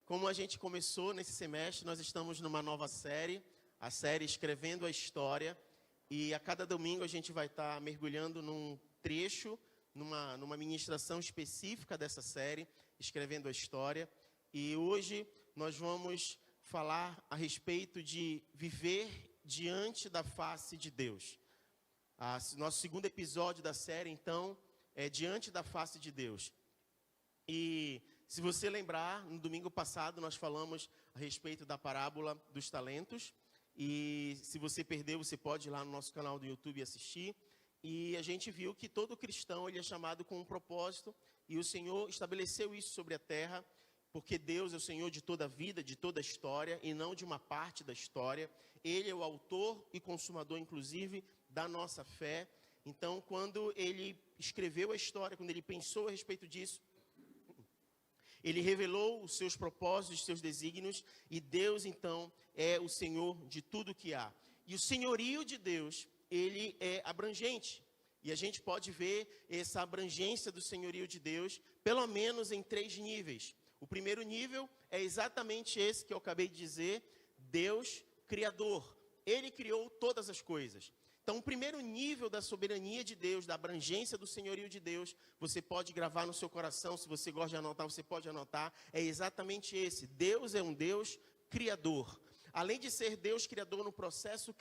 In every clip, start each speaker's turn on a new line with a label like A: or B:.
A: Como a gente começou nesse semestre, nós estamos numa nova série, a série Escrevendo a História. E a cada domingo a gente vai estar mergulhando num trecho, numa ministração específica dessa série, Escrevendo a História. E hoje nós vamos falar a respeito de viver diante da face de Deus. Nosso segundo episódio da série, então, é Diante da Face de Deus. E se você lembrar, no domingo passado nós falamos a respeito da parábola dos talentos. E se você perdeu, você pode ir lá no nosso canal do YouTube e assistir. E a gente viu que todo cristão ele é chamado com um propósito. E o Senhor estabeleceu isso sobre a terra, porque Deus é o Senhor de toda a vida, de toda a história, e não de uma parte da história. Ele é o autor e consumador, inclusive, da nossa fé. Então, quando ele escreveu a história, quando ele pensou a respeito disso, ele revelou os seus propósitos, os seus desígnios, e Deus, então, é o Senhor de tudo que há. E o senhorio de Deus, ele é abrangente. E a gente pode ver essa abrangência do senhorio de Deus, pelo menos em 3 níveis. O primeiro nível é exatamente esse que eu acabei de dizer, Deus Criador. Ele criou todas as coisas. Então, o primeiro nível da soberania de Deus, da abrangência do senhorio de Deus, você pode gravar no seu coração, se você gosta de anotar, você pode anotar, é exatamente esse. Deus é um Deus criador. Além de ser Deus criador no processo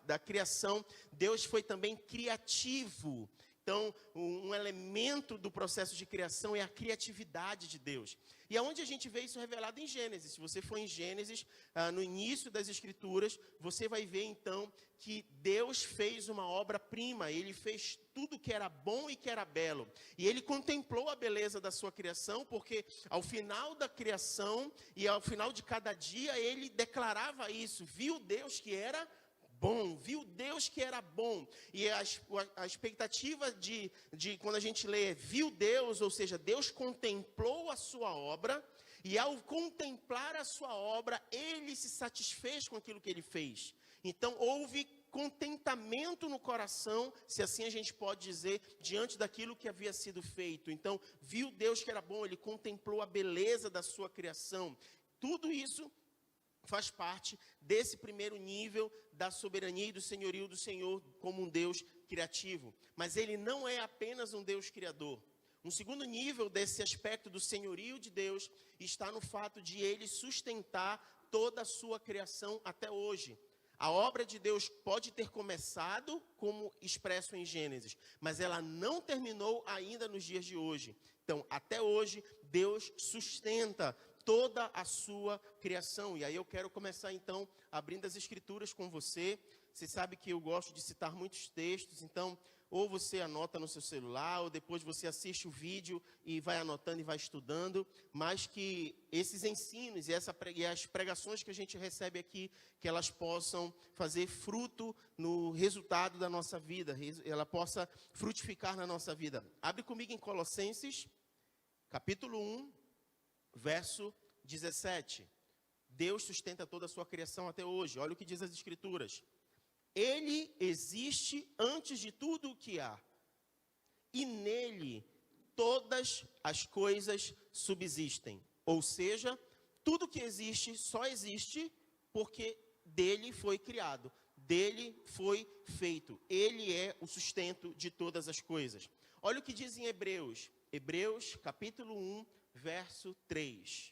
A: da criação, Deus foi também criativo. Então, um elemento do processo de criação é a criatividade de Deus. E aonde a gente vê isso revelado em Gênesis. Se você for em Gênesis, no início das Escrituras, você vai ver então que Deus fez uma obra-prima. Ele fez tudo que era bom e que era belo. E ele contemplou a beleza da sua criação, porque ao final da criação e ao final de cada dia, ele declarava isso. Viu Deus que era bom, viu Deus que era bom. E a expectativa de quando a gente lê viu Deus, ou seja, Deus contemplou a sua obra, e ao contemplar a sua obra, ele se satisfez com aquilo que ele fez. Então houve contentamento no coração, se assim a gente pode dizer, diante daquilo que havia sido feito. Então, viu Deus que era bom, ele contemplou a beleza da sua criação. Tudo isso faz parte desse primeiro nível da soberania e do senhorio do Senhor como um Deus criativo. Mas ele não é apenas um Deus criador. Um segundo nível desse aspecto do senhorio de Deus está no fato de ele sustentar toda a sua criação até hoje. A obra de Deus pode ter começado, como expresso em Gênesis, mas ela não terminou ainda nos dias de hoje. Então, até hoje, Deus sustenta toda a sua criação. E aí eu quero começar então abrindo as escrituras com você. Você sabe que eu gosto de citar muitos textos, então ou você anota no seu celular, ou depois você assiste o vídeo e vai anotando e vai estudando, mas que esses ensinos e as pregações que a gente recebe aqui, que elas possam fazer fruto no resultado da nossa vida, ela possa frutificar na nossa vida. Abre comigo em Colossenses, capítulo 1, verso 17. Deus sustenta toda a sua criação até hoje. Olha o que diz as Escrituras. Ele existe antes de tudo o que há. E nele todas as coisas subsistem. Ou seja, tudo que existe só existe porque dele foi criado. Dele foi feito. Ele é o sustento de todas as coisas. Olha o que diz em Hebreus. Hebreus capítulo 1, verso 3.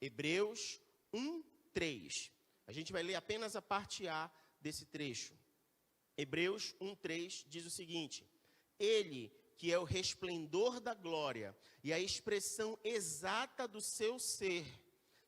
A: Hebreus 1, 3. A gente vai ler apenas a parte A desse trecho. Hebreus 1, 3 diz o seguinte: Ele, que é o resplendor da glória e a expressão exata do seu ser,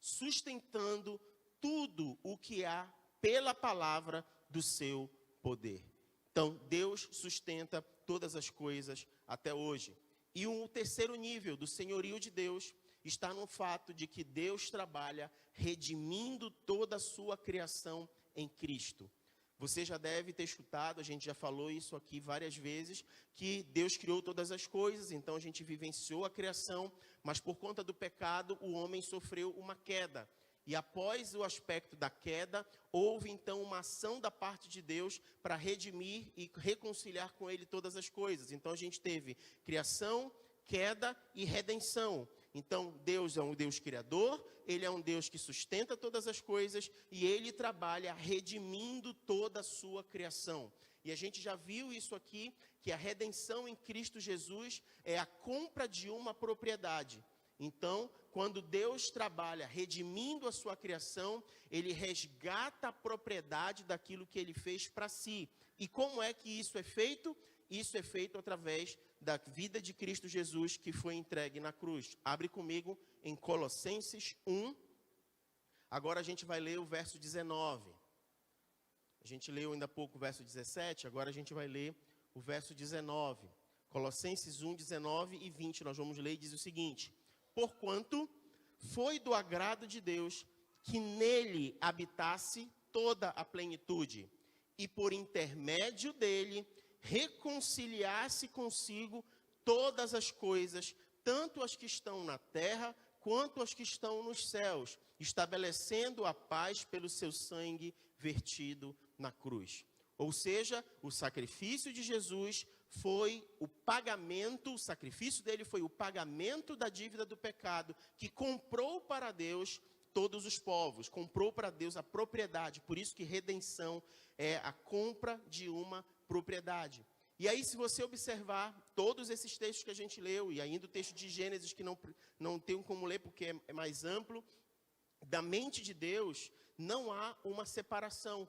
A: sustentando tudo o que há pela palavra do seu poder. Então, Deus sustenta todas as coisas até hoje. E o terceiro nível do senhorio de Deus está no fato de que Deus trabalha redimindo toda a sua criação em Cristo. Você já deve ter escutado, a gente já falou isso aqui várias vezes, que Deus criou todas as coisas, então a gente vivenciou a criação, mas por conta do pecado o homem sofreu uma queda. E após o aspecto da queda, houve então uma ação da parte de Deus para redimir e reconciliar com ele todas as coisas. Então a gente teve criação, queda e redenção. Então, Deus é um Deus criador, Ele é um Deus que sustenta todas as coisas e Ele trabalha redimindo toda a sua criação. E a gente já viu isso aqui, que a redenção em Cristo Jesus é a compra de uma propriedade. Então, quando Deus trabalha redimindo a sua criação, Ele resgata a propriedade daquilo que Ele fez para si. E como é que isso é feito? Isso é feito através da vida de Cristo Jesus que foi entregue na cruz. Abre comigo em Colossenses 1. Agora a gente vai ler o verso 19. A gente leu ainda há pouco o verso 17, agora a gente vai ler o verso 19. Colossenses 1, 19 e 20, nós vamos ler e diz o seguinte: porquanto foi do agrado de Deus que nele habitasse toda a plenitude, e por intermédio dele reconciliasse consigo todas as coisas, tanto as que estão na terra, quanto as que estão nos céus, estabelecendo a paz pelo seu sangue vertido na cruz. Ou seja, o sacrifício de Jesus foi o pagamento, o sacrifício dele foi o pagamento da dívida do pecado, que comprou para Deus todos os povos, comprou para Deus a propriedade. Por isso que redenção é a compra de uma propriedade. E aí, se você observar todos esses textos que a gente leu, e ainda o texto de Gênesis, que não tenho como ler porque é mais amplo, da mente de Deus não há uma separação.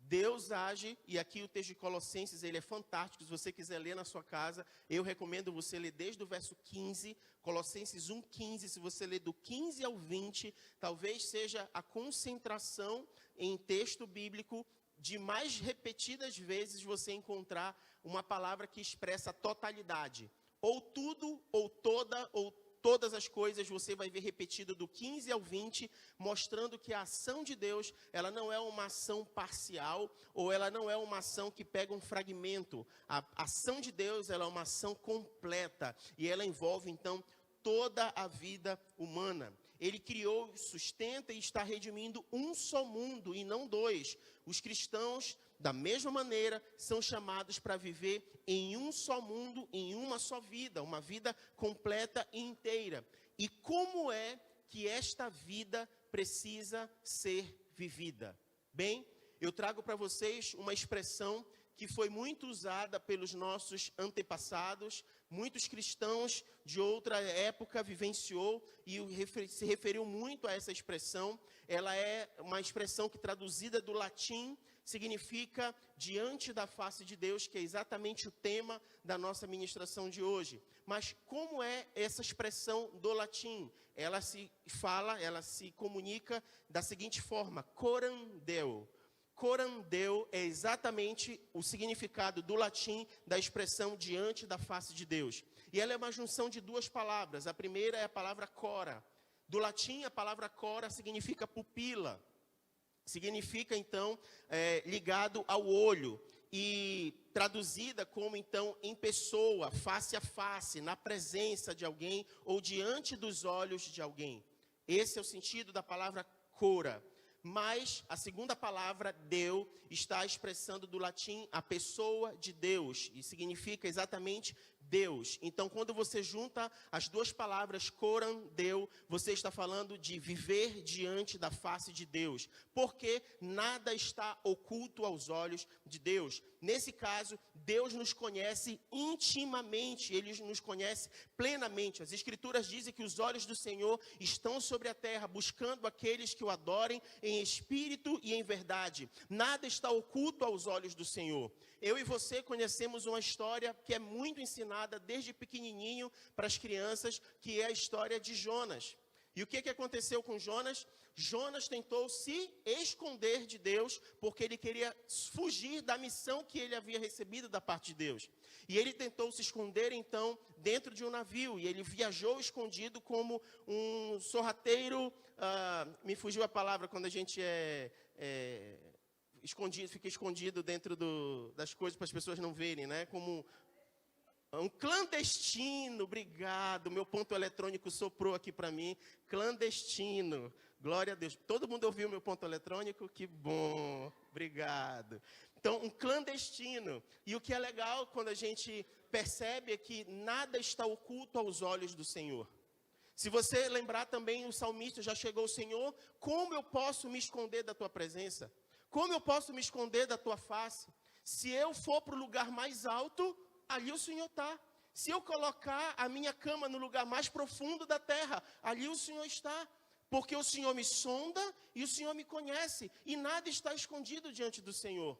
A: Deus age, e aqui o texto de Colossenses, ele é fantástico. Se você quiser ler na sua casa, eu recomendo você ler desde o verso 15, Colossenses 1:15, se você ler do 15 ao 20, talvez seja a concentração em texto bíblico de mais repetidas vezes você encontrar uma palavra que expressa a totalidade. Ou tudo, ou todas as coisas, você vai ver repetido do 15 ao 20, mostrando que a ação de Deus, ela não é uma ação parcial, ou ela não é uma ação que pega um fragmento. A ação de Deus, ela é uma ação completa, e ela envolve, então, toda a vida humana. Ele criou, sustenta e está redimindo um só mundo e não dois. Os cristãos, da mesma maneira, são chamados para viver em um só mundo, em uma só vida, uma vida completa e inteira. E como é que esta vida precisa ser vivida? Bem, eu trago para vocês uma expressão que foi muito usada pelos nossos antepassados. Muitos cristãos de outra época vivenciou e se referiu muito a essa expressão. Ela é uma expressão que, traduzida do latim, significa diante da face de Deus, que é exatamente o tema da nossa ministração de hoje. Mas como é essa expressão do latim? Ela se comunica da seguinte forma: coram Deo. Coram Deo é exatamente o significado do latim da expressão diante da face de Deus. E ela é uma junção de duas palavras. A primeira é a palavra cora. Do latim, a palavra cora significa pupila. Significa, então, ligado ao olho. E traduzida como, então, em pessoa, face a face, na presença de alguém ou diante dos olhos de alguém. Esse é o sentido da palavra cora. Mas a segunda palavra, Deo, está expressando do latim a pessoa de Deus. E significa exatamente Deus. Então, quando você junta as duas palavras, coram, Deo, você está falando de viver diante da face de Deus. Porque nada está oculto aos olhos de Deus. Nesse caso, Deus nos conhece intimamente, Ele nos conhece plenamente. As Escrituras dizem que os olhos do Senhor estão sobre a terra, buscando aqueles que o adorem em espírito e em verdade. Nada está oculto aos olhos do Senhor. Eu e você conhecemos uma história que é muito ensinada desde pequenininho para as crianças, que é a história de Jonas. E o que aconteceu com Jonas? Jonas tentou se esconder de Deus, porque ele queria fugir da missão que ele havia recebido da parte de Deus. E ele tentou se esconder, então, dentro de um navio. E ele viajou escondido como um sorrateiro. Me fugiu a palavra quando a gente fica escondido dentro das coisas para as pessoas não verem, né? Como um clandestino. Obrigado. Meu ponto eletrônico soprou aqui para mim. Clandestino. Glória a Deus. Todo mundo ouviu meu ponto eletrônico? Que bom. Obrigado. Então, um clandestino. E o que é legal quando a gente percebe é que nada está oculto aos olhos do Senhor. Se você lembrar também, o salmista já chegou ao Senhor, como eu posso me esconder da tua presença? Como eu posso me esconder da tua face? Se eu for para o lugar mais alto, ali o Senhor está. Se eu colocar a minha cama no lugar mais profundo da terra, ali o Senhor está. Porque o Senhor me sonda e o Senhor me conhece. E nada está escondido diante do Senhor.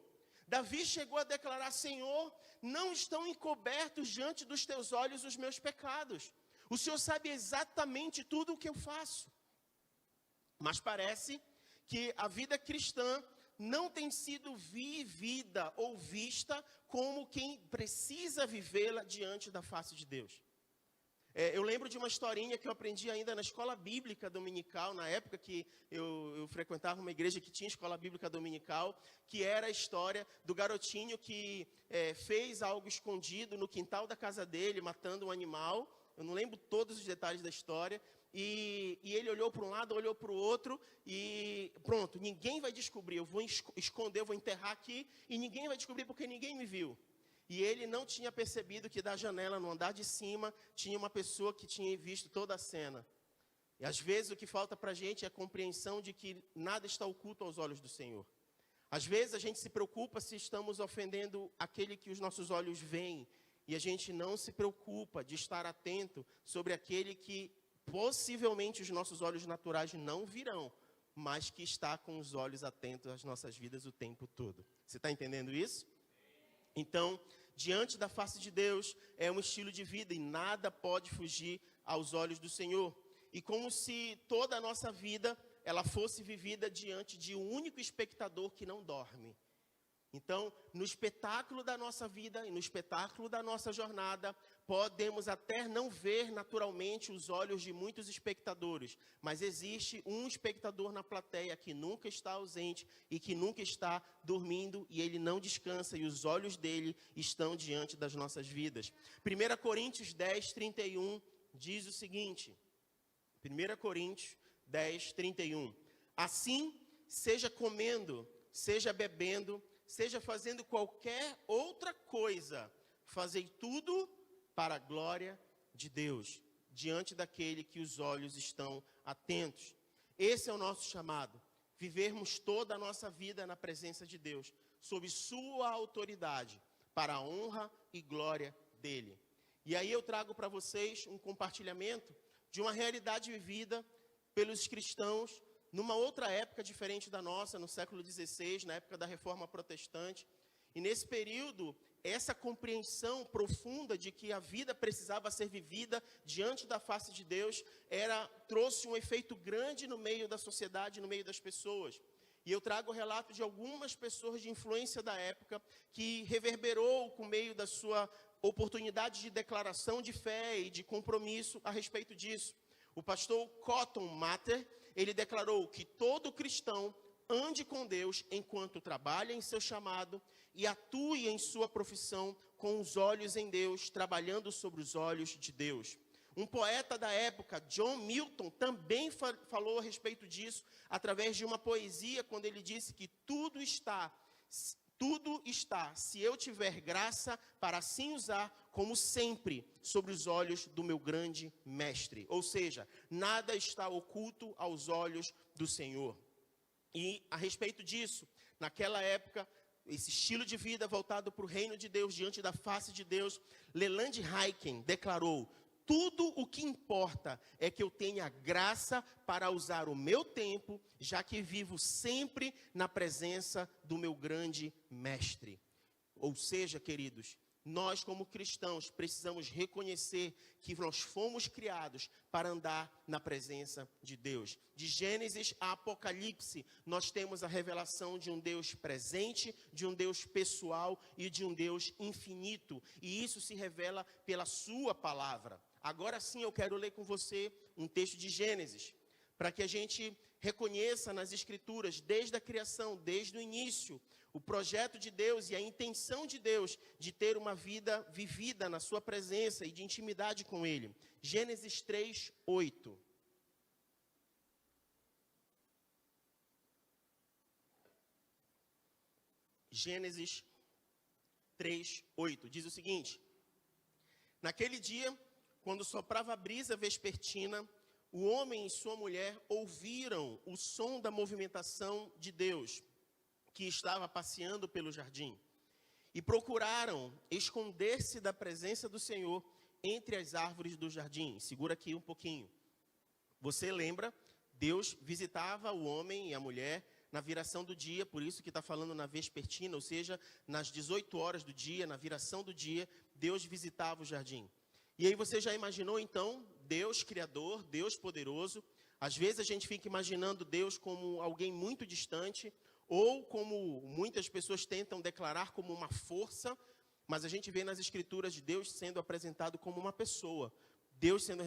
A: Davi chegou a declarar: Senhor, não estão encobertos diante dos teus olhos os meus pecados. O Senhor sabe exatamente tudo o que eu faço. Mas parece que a vida cristã não tem sido vivida ou vista como quem precisa vivê-la diante da face de Deus. Eu lembro de uma historinha que eu aprendi ainda na escola bíblica dominical, na época que eu frequentava uma igreja que tinha escola bíblica dominical, que era a história do garotinho que fez algo escondido no quintal da casa dele, matando um animal. Eu não lembro todos os detalhes da história. E ele olhou para um lado, olhou para o outro e pronto, ninguém vai descobrir. Eu vou esconder, eu vou enterrar aqui e ninguém vai descobrir porque ninguém me viu. E ele não tinha percebido que da janela, no andar de cima, tinha uma pessoa que tinha visto toda a cena. E às vezes o que falta para a gente é a compreensão de que nada está oculto aos olhos do Senhor. Às vezes a gente se preocupa se estamos ofendendo aquele que os nossos olhos veem. E a gente não se preocupa de estar atento sobre aquele que possivelmente os nossos olhos naturais não virão, mas que está com os olhos atentos às nossas vidas o tempo todo. Você está entendendo isso? Então, diante da face de Deus, é um estilo de vida e nada pode fugir aos olhos do Senhor. E como se toda a nossa vida, ela fosse vivida diante de um único espectador que não dorme. Então, no espetáculo da nossa vida e no espetáculo da nossa jornada, podemos até não ver naturalmente os olhos de muitos espectadores, mas existe um espectador na plateia que nunca está ausente e que nunca está dormindo e ele não descansa e os olhos dele estão diante das nossas vidas. 1 Coríntios 10, 31 diz o seguinte, 1 Coríntios 10, 31, assim, seja comendo, seja bebendo, seja fazendo qualquer outra coisa, fazei tudo para a glória de Deus, diante daquele que os olhos estão atentos. Esse é o nosso chamado, vivermos toda a nossa vida na presença de Deus, sob sua autoridade, para a honra e glória dele. E aí eu trago para vocês um compartilhamento de uma realidade vivida pelos cristãos numa outra época diferente da nossa, no século XVI, na época da Reforma Protestante. E nesse período, essa compreensão profunda de que a vida precisava ser vivida diante da face de Deus, trouxe um efeito grande no meio da sociedade, no meio das pessoas. E eu trago o relato de algumas pessoas de influência da época, que reverberou com meio da sua oportunidade de declaração de fé e de compromisso a respeito disso. O pastor Cotton Mather, ele declarou que todo cristão ande com Deus enquanto trabalha em seu chamado e atue em sua profissão com os olhos em Deus, trabalhando sobre os olhos de Deus. Um poeta da época, John Milton, também falou a respeito disso, através de uma poesia, quando ele disse que tudo está, se eu tiver graça, para assim usar, como sempre, sobre os olhos do meu grande mestre. Ou seja, nada está oculto aos olhos do Senhor. E a respeito disso, naquela época, esse estilo de vida voltado para o reino de Deus, diante da face de Deus, Leland Hyken declarou: tudo o que importa é que eu tenha graça para usar o meu tempo, já que vivo sempre na presença do meu grande mestre. Ou seja, queridos, nós como cristãos precisamos reconhecer que nós fomos criados para andar na presença de Deus. De Gênesis a Apocalipse, nós temos a revelação de um Deus presente, de um Deus pessoal e de um Deus infinito. E isso se revela pela sua palavra. Agora sim eu quero ler com você um texto de Gênesis, para que a gente reconheça nas Escrituras, desde a criação, desde o início, o projeto de Deus e a intenção de Deus de ter uma vida vivida na sua presença e de intimidade com Ele. Gênesis 3, 8. Gênesis 3, 8. Diz o seguinte: naquele dia, quando soprava a brisa vespertina, o homem e sua mulher ouviram o som da movimentação de Deus, que estava passeando pelo jardim, e procuraram esconder-se da presença do Senhor entre as árvores do jardim. Segura aqui um pouquinho. Você lembra? Deus visitava o homem e a mulher na viração do dia, por isso que está falando na vespertina, ou seja, nas 18 horas do dia, na viração do dia, Deus visitava o jardim. E aí você já imaginou então, Deus criador, Deus poderoso? Às vezes a gente fica imaginando Deus como alguém muito distante, ou como muitas pessoas tentam declarar como uma força, mas a gente vê nas escrituras de Deus sendo apresentado como uma pessoa. Deus sendo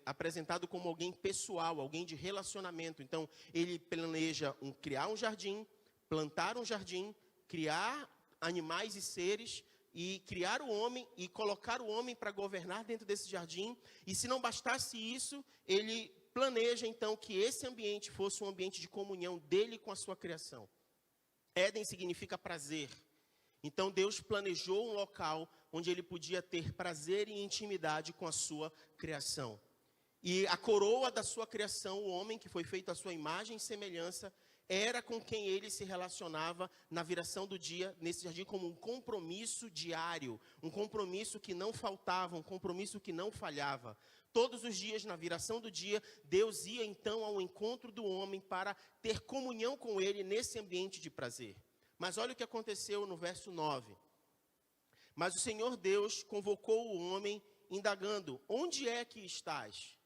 A: apresentado como alguém pessoal, alguém de relacionamento. Então, ele planeja criar um jardim, plantar um jardim, criar animais e seres, e criar o homem, e colocar o homem para governar dentro desse jardim. E se não bastasse isso, ele planeja, então, que esse ambiente fosse um ambiente de comunhão dele com a sua criação. Éden significa prazer. Então, Deus planejou um local onde ele podia ter prazer e intimidade com a sua criação. E a coroa da sua criação, o homem que foi feito à sua imagem e semelhança, era com quem ele se relacionava na viração do dia, nesse jardim, como um compromisso diário, um compromisso que não faltava, um compromisso que não falhava. Todos os dias, na viração do dia, Deus ia então ao encontro do homem para ter comunhão com ele nesse ambiente de prazer. Mas olha o que aconteceu no verso 9. Mas o Senhor Deus convocou o homem, indagando: onde é que estás?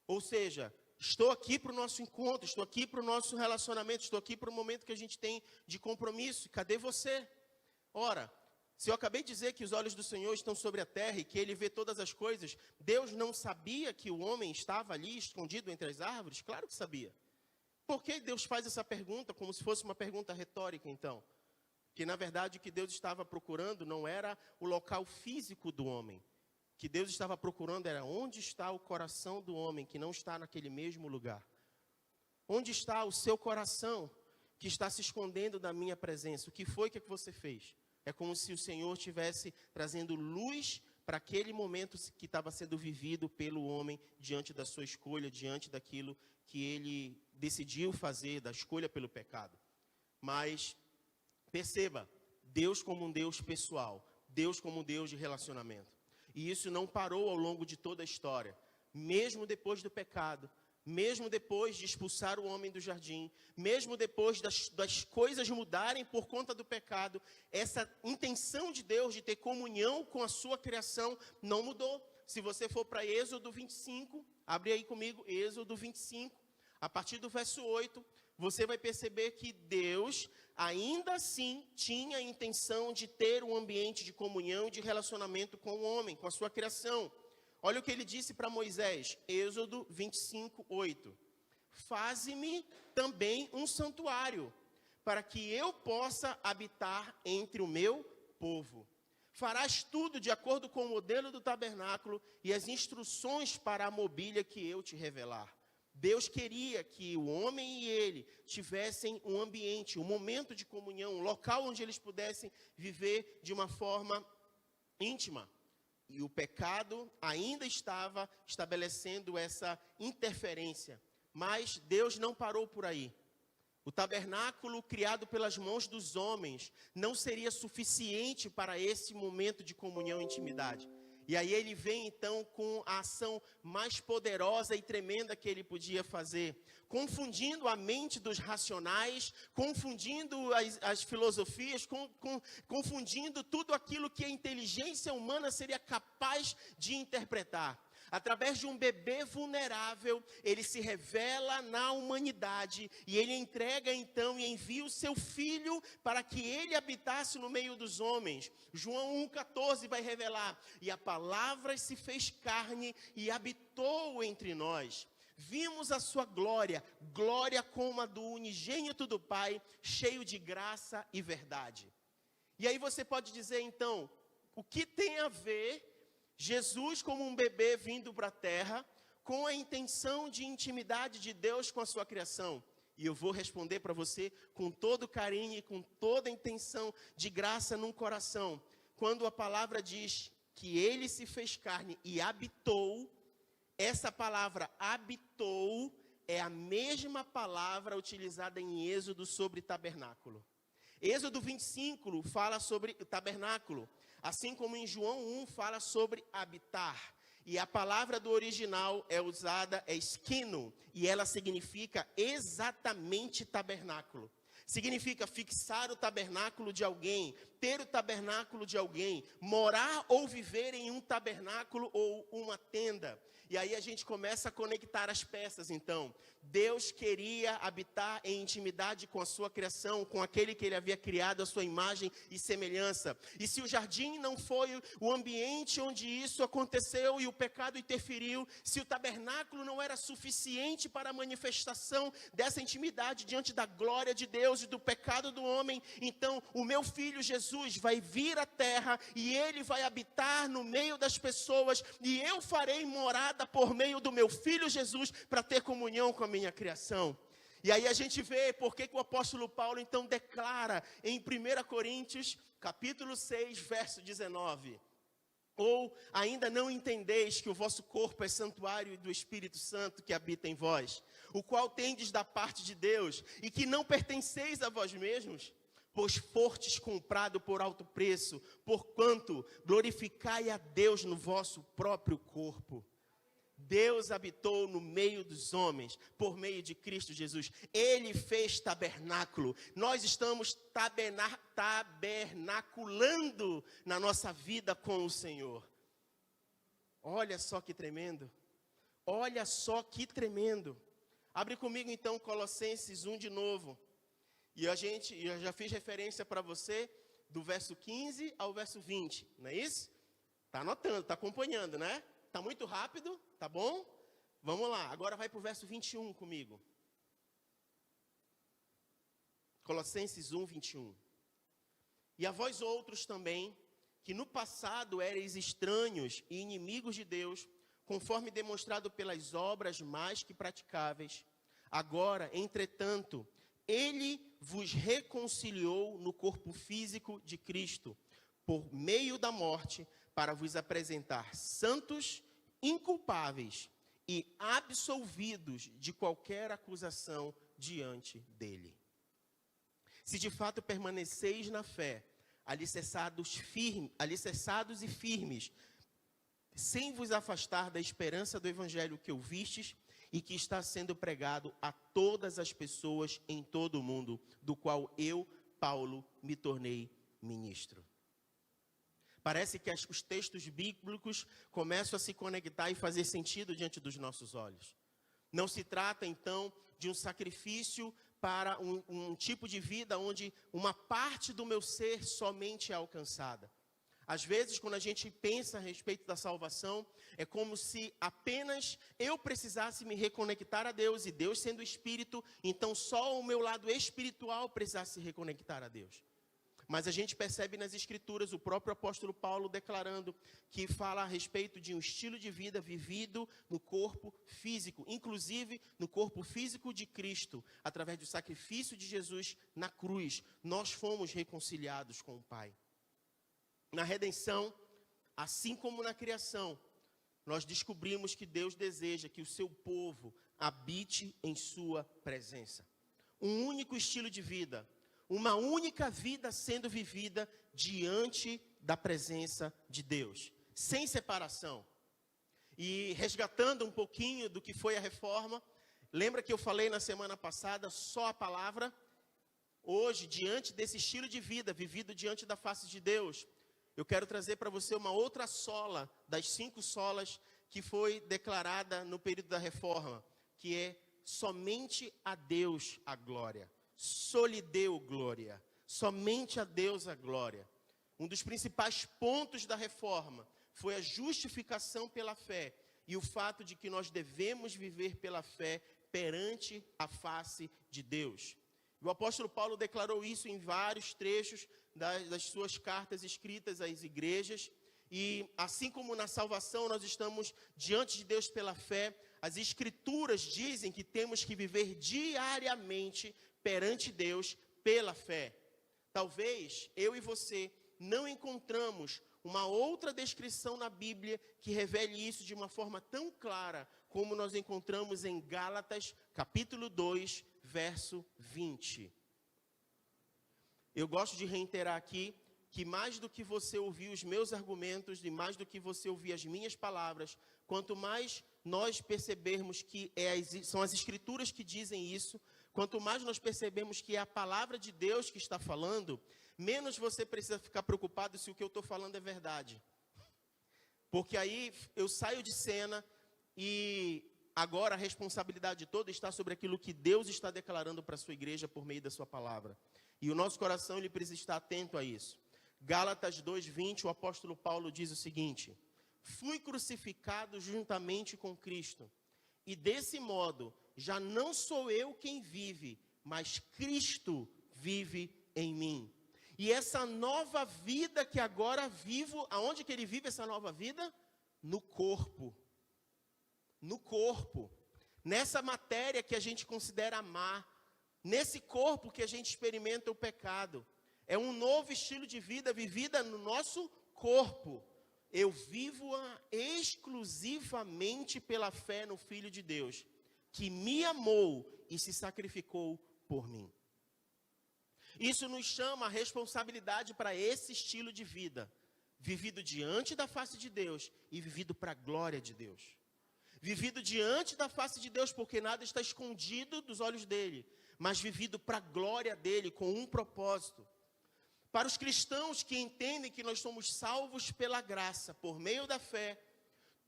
A: Ou seja, estou aqui para o nosso encontro, estou aqui para o nosso relacionamento, estou aqui para o momento que a gente tem de compromisso. Cadê você? Ora, se eu acabei de dizer que os olhos do Senhor estão sobre a terra e que Ele vê todas as coisas, Deus não sabia que o homem estava ali escondido entre as árvores? Claro que sabia. Por que Deus faz essa pergunta como se fosse uma pergunta retórica, então? Que, na verdade, o que Deus estava procurando não era o local físico do homem. O que Deus estava procurando era onde está o coração do homem, que não está naquele mesmo lugar. Onde está o seu coração, que está se escondendo da minha presença? O que foi que você fez? É como se o Senhor estivesse trazendo luz para aquele momento que estava sendo vivido pelo homem diante da sua escolha, diante daquilo que ele decidiu fazer, da escolha pelo pecado. Mas perceba, Deus como um Deus pessoal, Deus como um Deus de relacionamento. E isso não parou ao longo de toda a história. Mesmo depois do pecado, mesmo depois de expulsar o homem do jardim, mesmo depois das coisas mudarem por conta do pecado, essa intenção de Deus de ter comunhão com a sua criação não mudou. Se você for para Êxodo 25, abre aí comigo, Êxodo 25, a partir do verso 8, você vai perceber que Deus ainda assim tinha a intenção de ter um ambiente de comunhão e de relacionamento com o homem, com a sua criação. Olha o que ele disse para Moisés, Êxodo 25, 8. Faze-me também um santuário, para que eu possa habitar entre o meu povo. Farás tudo de acordo com o modelo do tabernáculo e as instruções para a mobília que eu te revelar. Deus queria que o homem e ele tivessem um ambiente, um momento de comunhão, um local onde eles pudessem viver de uma forma íntima. E o pecado ainda estava estabelecendo essa interferência. Mas Deus não parou por aí. O tabernáculo criado pelas mãos dos homens não seria suficiente para esse momento de comunhão e intimidade. E aí ele vem então com a ação mais poderosa e tremenda que ele podia fazer, confundindo a mente dos racionais, confundindo as filosofias, confundindo tudo aquilo que a inteligência humana seria capaz de interpretar. Através de um bebê vulnerável, ele se revela na humanidade e ele entrega então e envia o seu filho para que ele habitasse no meio dos homens. João 1,14 vai revelar: e a palavra se fez carne e habitou entre nós. Vimos a sua glória, glória como a do unigênito do Pai, cheio de graça e verdade. E aí você pode dizer então, o que tem a ver Jesus como um bebê vindo para a terra, com a intenção de intimidade de Deus com a sua criação? E eu vou responder para você com todo carinho e com toda a intenção de graça no coração. Quando a palavra diz que ele se fez carne e habitou, Essa palavra habitou é a mesma palavra utilizada em Êxodo sobre tabernáculo. Êxodo 25 fala sobre o tabernáculo, assim como em João 1 fala sobre habitar. E a palavra do original é esquino, e ela significa exatamente tabernáculo. Significa fixar o tabernáculo de alguém, ter o tabernáculo de alguém, morar ou viver em um tabernáculo ou uma tenda. E aí a gente começa a conectar as peças, então. Deus queria habitar em intimidade com a sua criação, com aquele que ele havia criado, a sua imagem e semelhança. E se o jardim não foi o ambiente onde isso aconteceu e o pecado interferiu, se o tabernáculo não era suficiente para a manifestação dessa intimidade diante da glória de Deus e do pecado do homem, então o meu filho Jesus vai vir à terra e ele vai habitar no meio das pessoas e eu farei morada por meio do meu filho Jesus para ter comunhão com a minha criação. E aí a gente vê por que o apóstolo Paulo então declara em 1 Coríntios capítulo 6, verso 19: ou ainda não entendeis que o vosso corpo é santuário do Espírito Santo que habita em vós, o qual tendes da parte de Deus, e que não pertenceis a vós mesmos, pois fostes comprado por alto preço, porquanto glorificai a Deus no vosso próprio corpo. Deus habitou no meio dos homens, por meio de Cristo Jesus. Ele fez tabernáculo. Nós estamos tabernaculando na nossa vida com o Senhor. Olha só que tremendo. Olha só que tremendo. Abre comigo então Colossenses 1 de novo. E eu já fiz referência para você do verso 15 ao verso 20. Não é isso? Está anotando, está acompanhando, né? Está muito rápido, tá bom? Vamos lá, agora vai para o verso 21 comigo. Colossenses 1, 21. E a vós outros também, que no passado erais estranhos e inimigos de Deus, conforme demonstrado pelas obras mais que praticáveis, agora, entretanto, Ele vos reconciliou no corpo físico de Cristo, por meio da morte, para vos apresentar santos, inculpáveis e absolvidos de qualquer acusação diante dele. Se de fato permaneceis na fé, alicerçados e firmes, sem vos afastar da esperança do evangelho que ouvistes e que está sendo pregado a todas as pessoas em todo o mundo, do qual eu, Paulo, me tornei ministro. Parece que os textos bíblicos começam a se conectar e fazer sentido diante dos nossos olhos. Não se trata, então, de um sacrifício para um tipo de vida onde uma parte do meu ser somente é alcançada. Às vezes, quando a gente pensa a respeito da salvação, é como se apenas eu precisasse me reconectar a Deus, e Deus sendo Espírito, então só o meu lado espiritual precisasse se reconectar a Deus. Mas a gente percebe nas Escrituras o próprio apóstolo Paulo declarando que fala a respeito de um estilo de vida vivido no corpo físico, inclusive no corpo físico de Cristo, através do sacrifício de Jesus na cruz, nós fomos reconciliados com o Pai. Na redenção, assim como na criação, nós descobrimos que Deus deseja que o seu povo habite em sua presença. Um único estilo de vida, uma única vida sendo vivida diante da presença de Deus, sem separação. E resgatando um pouquinho do que foi a reforma, lembra que eu falei na semana passada só a palavra? Hoje, diante desse estilo de vida, vivido diante da face de Deus, eu quero trazer para você uma outra sola, das 5 solas que foi declarada no período da reforma, que é somente a Deus a glória. Só lhe deu glória, somente a Deus a glória. Um dos principais pontos da reforma foi a justificação pela fé e o fato de que nós devemos viver pela fé perante a face de Deus. O apóstolo Paulo declarou isso em vários trechos das suas cartas escritas às igrejas. E assim como na salvação nós estamos diante de Deus pela fé, as Escrituras dizem que temos que viver diariamente perante Deus pela fé. Talvez eu e você não encontramos uma outra descrição na Bíblia que revele isso de uma forma tão clara como nós encontramos em Gálatas, capítulo 2, verso 20. Eu gosto de reiterar aqui que mais do que você ouvir os meus argumentos e mais do que você ouvir as minhas palavras, quanto mais nós percebermos que são as Escrituras que dizem isso, quanto mais nós percebemos que é a palavra de Deus que está falando, menos você precisa ficar preocupado se o que eu estou falando é verdade. Porque aí eu saio de cena e agora a responsabilidade toda está sobre aquilo que Deus está declarando para a sua igreja por meio da sua palavra. E o nosso coração ele precisa estar atento a isso. Gálatas 2:20, o apóstolo Paulo diz o seguinte: fui crucificado juntamente com Cristo, e desse modo já não sou eu quem vive, mas Cristo vive em mim. E essa nova vida que agora vivo, aonde que ele vive essa nova vida? No corpo. No corpo. Nessa matéria que a gente considera má. Nesse corpo que a gente experimenta o pecado. É um novo estilo de vida vivida no nosso corpo. Eu vivo-a exclusivamente pela fé no Filho de Deus, que me amou e se sacrificou por mim. Isso nos chama a responsabilidade para esse estilo de vida, vivido diante da face de Deus e vivido para a glória de Deus. Vivido diante da face de Deus, porque nada está escondido dos olhos dele, mas vivido para a glória dele, com um propósito. Para os cristãos que entendem que nós somos salvos pela graça, por meio da fé,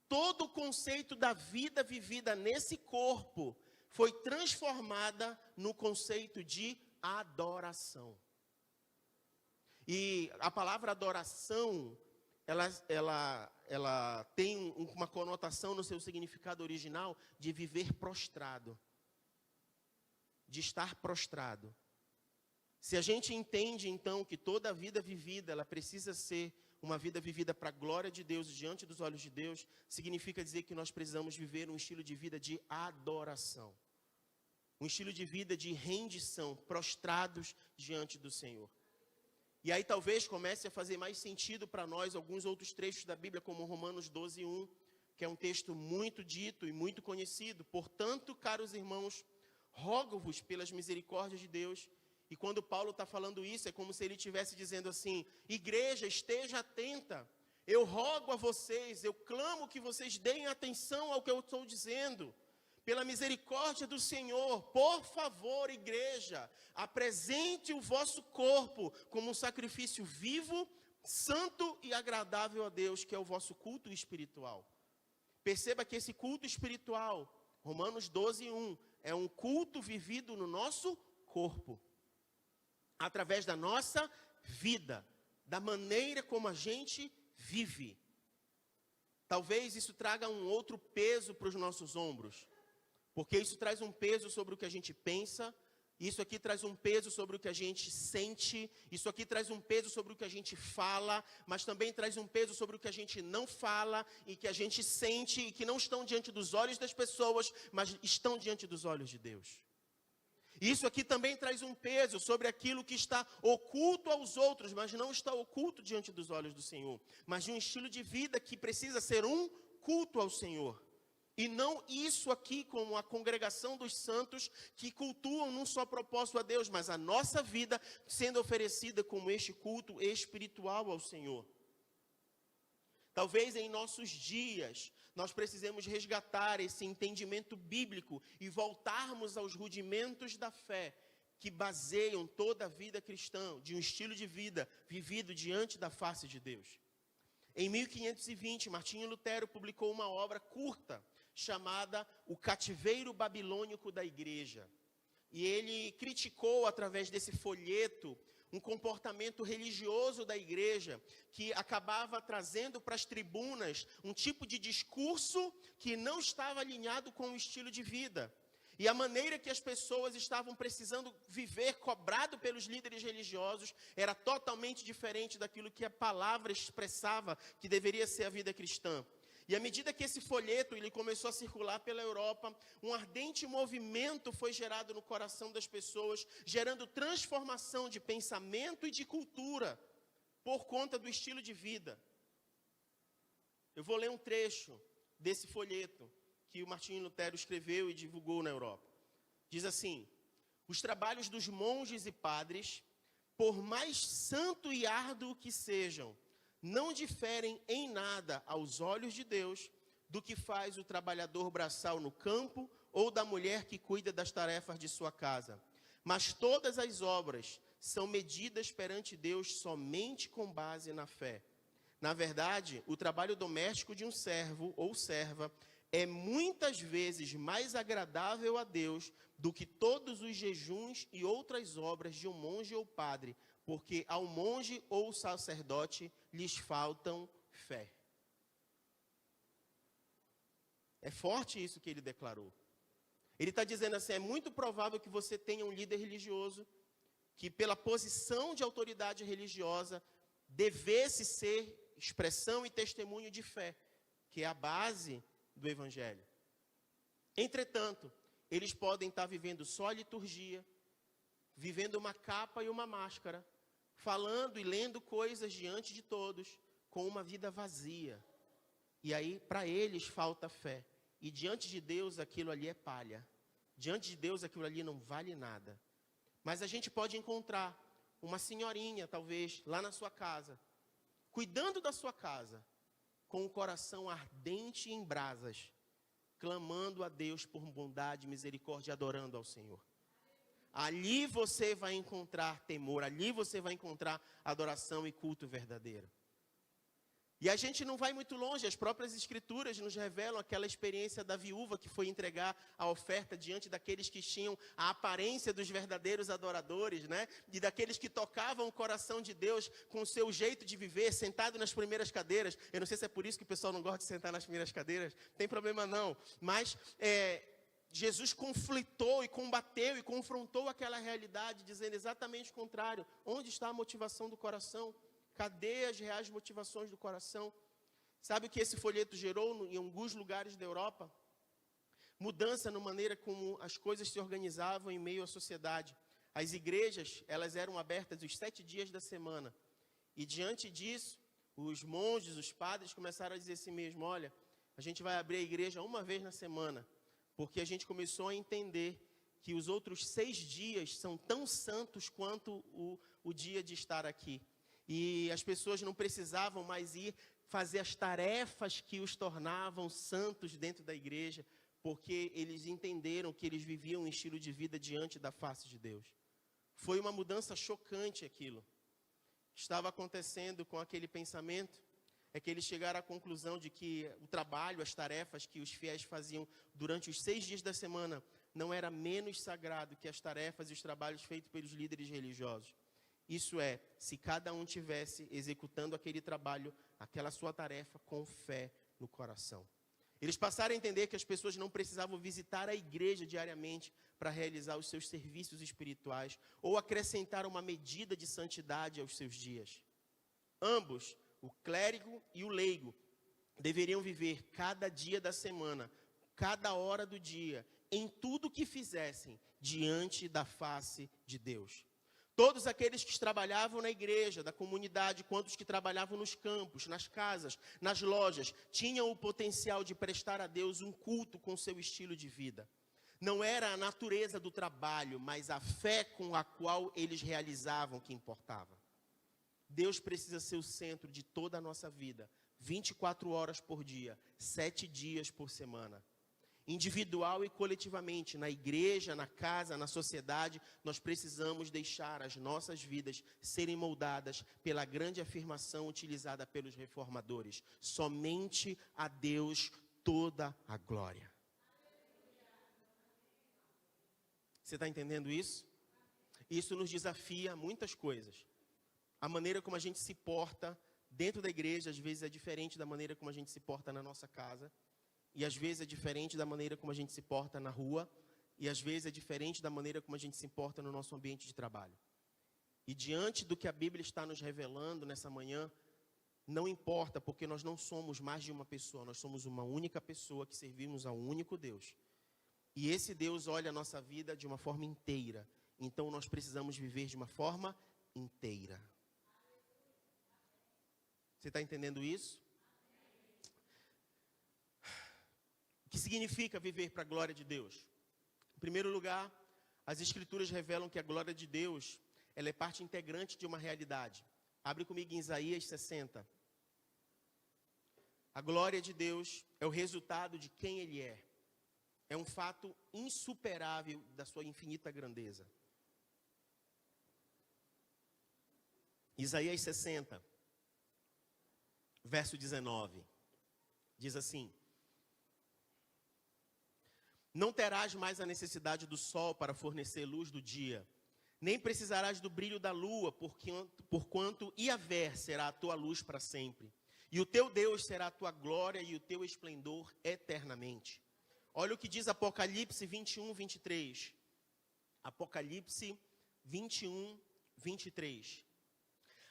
A: todo o conceito da vida vivida nesse corpo foi transformada no conceito de adoração. E a palavra adoração, ela tem uma conotação no seu significado original de viver prostrado, de estar prostrado. Se a gente entende então que toda a vida vivida, ela precisa ser uma vida vivida para a glória de Deus, diante dos olhos de Deus, significa dizer que nós precisamos viver um estilo de vida de adoração. Um estilo de vida de rendição, prostrados diante do Senhor. E aí talvez comece a fazer mais sentido para nós alguns outros trechos da Bíblia, como Romanos 12:1, que é um texto muito dito e muito conhecido. Portanto, caros irmãos, rogo-vos pelas misericórdias de Deus. E quando Paulo está falando isso, é como se ele estivesse dizendo assim: igreja, esteja atenta. Eu rogo a vocês, eu clamo que vocês deem atenção ao que eu estou dizendo. Pela misericórdia do Senhor, por favor, igreja, apresente o vosso corpo como um sacrifício vivo, santo e agradável a Deus, que é o vosso culto espiritual. Perceba que esse culto espiritual, Romanos 12:1, é um culto vivido no nosso corpo, através da nossa vida, da maneira como a gente vive. Talvez isso traga um outro peso para os nossos ombros. Porque isso traz um peso sobre o que a gente pensa, isso aqui traz um peso sobre o que a gente sente, isso aqui traz um peso sobre o que a gente fala, mas também traz um peso sobre o que a gente não fala e que a gente sente e que não estão diante dos olhos das pessoas, mas estão diante dos olhos de Deus. Isso aqui também traz um peso sobre aquilo que está oculto aos outros, mas não está oculto diante dos olhos do Senhor, mas de um estilo de vida que precisa ser um culto ao Senhor. E não isso aqui como a congregação dos santos que cultuam num só propósito a Deus, mas a nossa vida sendo oferecida como este culto espiritual ao Senhor. Talvez em nossos dias nós precisemos resgatar esse entendimento bíblico e voltarmos aos rudimentos da fé que baseiam toda a vida cristã, de um estilo de vida vivido diante da face de Deus. Em 1520, Martinho Lutero publicou uma obra curta, chamada O Cativeiro Babilônico da Igreja. E ele criticou, através desse folheto, um comportamento religioso da igreja, que acabava trazendo para as tribunas um tipo de discurso que não estava alinhado com o estilo de vida. E a maneira que as pessoas estavam precisando viver, cobrado pelos líderes religiosos, era totalmente diferente daquilo que a palavra expressava que deveria ser a vida cristã. E à medida que esse folheto ele começou a circular pela Europa, um ardente movimento foi gerado no coração das pessoas, gerando transformação de pensamento e de cultura, por conta do estilo de vida. Eu vou ler um trecho desse folheto que o Martinho Lutero escreveu e divulgou na Europa. Diz assim: os trabalhos dos monges e padres, por mais santo e árduo que sejam, não diferem em nada aos olhos de Deus do que faz o trabalhador braçal no campo ou da mulher que cuida das tarefas de sua casa. Mas todas as obras são medidas perante Deus somente com base na fé. Na verdade, o trabalho doméstico de um servo ou serva é muitas vezes mais agradável a Deus do que todos os jejuns e outras obras de um monge ou padre, porque ao monge ou sacerdote lhes faltam fé. É forte isso que ele declarou. Ele está dizendo assim: é muito provável que você tenha um líder religioso que, pela posição de autoridade religiosa, devesse ser expressão e testemunho de fé, que é a base do Evangelho. Entretanto, eles podem estar vivendo só a liturgia, vivendo uma capa e uma máscara, falando e lendo coisas diante de todos, com uma vida vazia. E aí, para eles, falta fé. E diante de Deus, aquilo ali é palha. Diante de Deus, aquilo ali não vale nada. Mas a gente pode encontrar uma senhorinha, talvez, lá na sua casa, cuidando da sua casa, com o coração ardente em brasas, clamando a Deus por bondade e misericórdia, adorando ao Senhor. Ali você vai encontrar temor, ali você vai encontrar adoração e culto verdadeiro. E a gente não vai muito longe, as próprias escrituras nos revelam aquela experiência da viúva que foi entregar a oferta diante daqueles que tinham a aparência dos verdadeiros adoradores, né? E daqueles que tocavam o coração de Deus com o seu jeito de viver, sentado nas primeiras cadeiras. Eu não sei se é por isso que o pessoal não gosta de sentar nas primeiras cadeiras, não tem problema não. Mas Jesus conflitou e combateu e confrontou aquela realidade, dizendo exatamente o contrário. Onde está a motivação do coração? Cadê as reais motivações do coração? Sabe o que esse folheto gerou em alguns lugares da Europa? Mudança na maneira como as coisas se organizavam em meio à sociedade. As igrejas, elas eram abertas os 7 dias da semana. E diante disso, os monges, os padres começaram a dizer assim mesmo: olha, a gente vai abrir a igreja uma vez na semana, porque a gente começou a entender que os outros 6 dias são tão santos quanto o dia de estar aqui. E as pessoas não precisavam mais ir fazer as tarefas que os tornavam santos dentro da igreja, porque eles entenderam que eles viviam um estilo de vida diante da face de Deus. Foi uma mudança chocante aquilo. O que estava acontecendo com aquele pensamento é que eles chegaram à conclusão de que o trabalho, as tarefas que os fiéis faziam durante os 6 dias da semana não era menos sagrado que as tarefas e os trabalhos feitos pelos líderes religiosos. Isso é, se cada um tivesse executando aquele trabalho, aquela sua tarefa com fé no coração. Eles passaram a entender que as pessoas não precisavam visitar a igreja diariamente para realizar os seus serviços espirituais ou acrescentar uma medida de santidade aos seus dias. Ambos, o clérigo e o leigo, deveriam viver cada dia da semana, cada hora do dia, em tudo que fizessem diante da face de Deus. Todos aqueles que trabalhavam na igreja, da comunidade, quanto os que trabalhavam nos campos, nas casas, nas lojas, tinham o potencial de prestar a Deus um culto com seu estilo de vida. Não era a natureza do trabalho, mas a fé com a qual eles realizavam que importava. Deus precisa ser o centro de toda a nossa vida, 24 horas por dia, 7 dias por semana. Individual e coletivamente, na igreja, na casa, na sociedade, nós precisamos deixar as nossas vidas serem moldadas pela grande afirmação utilizada pelos reformadores: somente a Deus toda a glória. Você está entendendo isso? Isso nos desafia a muitas coisas. A maneira como a gente se porta dentro da igreja, às vezes é diferente da maneira como a gente se porta na nossa casa. E às vezes é diferente da maneira como a gente se porta na rua. E às vezes é diferente da maneira como a gente se porta no nosso ambiente de trabalho. E diante do que a Bíblia está nos revelando nessa manhã, não importa, porque nós não somos mais de uma pessoa. Nós somos uma única pessoa que servimos a um único Deus. E esse Deus olha a nossa vida de uma forma inteira. Então nós precisamos viver de uma forma inteira. Você está entendendo isso? O que significa viver para a glória de Deus? Em primeiro lugar, as Escrituras revelam que a glória de Deus, ela é parte integrante de uma realidade. Abre comigo em Isaías 60. A glória de Deus é o resultado de quem Ele é. É um fato insuperável da sua infinita grandeza. Isaías 60, verso 19, diz assim: não terás mais a necessidade do sol para fornecer luz do dia, nem precisarás do brilho da lua, porquanto Yahvé será a tua luz para sempre. E o teu Deus será a tua glória e o teu esplendor eternamente. Olha o que diz Apocalipse 21, 23. Apocalipse 21, 23.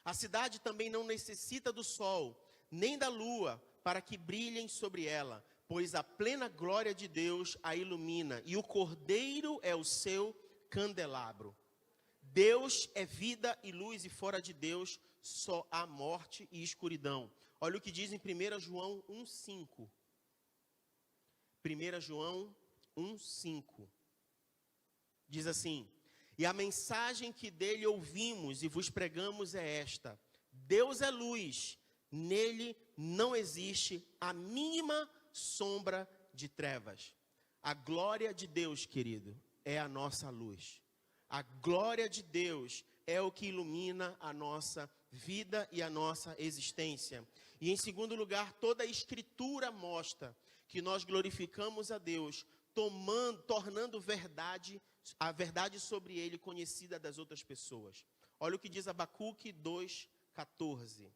A: A cidade também não necessita do sol, nem da lua, para que brilhem sobre ela, pois a plena glória de Deus a ilumina, e o Cordeiro é o seu candelabro. Deus é vida e luz, e fora de Deus só há morte e escuridão. Olha o que diz em 1 João 1,5. 1 João 1,5. Diz assim: e a mensagem que dele ouvimos e vos pregamos é esta: Deus é luz, nele não existe a mínima sombra de trevas. A glória de Deus, querido, é a nossa luz. A glória de Deus é o que ilumina a nossa vida e a nossa existência. E em segundo lugar, toda a Escritura mostra que nós glorificamos a Deus, tornando a verdade sobre Ele conhecida das outras pessoas. Olha o que diz Abacuque 2,14.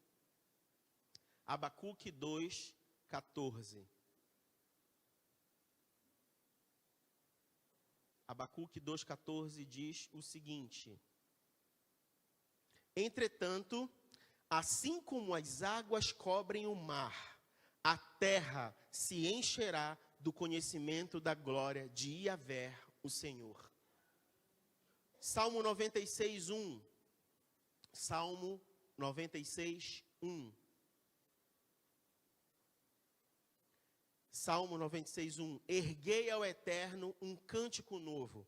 A: Abacuque 2,14. Abacuque 2,14 diz o seguinte: entretanto, assim como as águas cobrem o mar, a terra se encherá do conhecimento da glória de Yahvé, o Senhor. Salmo 96, 1. Salmo 96, 1. Salmo 96, 1. Erguei ao Eterno um cântico novo.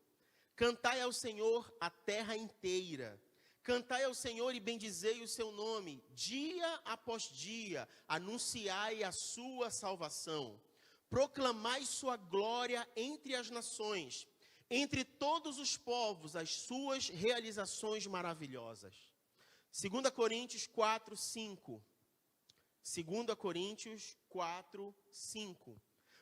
A: Cantai ao Senhor a terra inteira. Cantai ao Senhor e bendizei o seu nome. Dia após dia, anunciai a sua salvação. Proclamai sua glória entre as nações. Entre todos os povos, as suas realizações maravilhosas. 2 Coríntios 4, 5. 2 Coríntios 4, 5.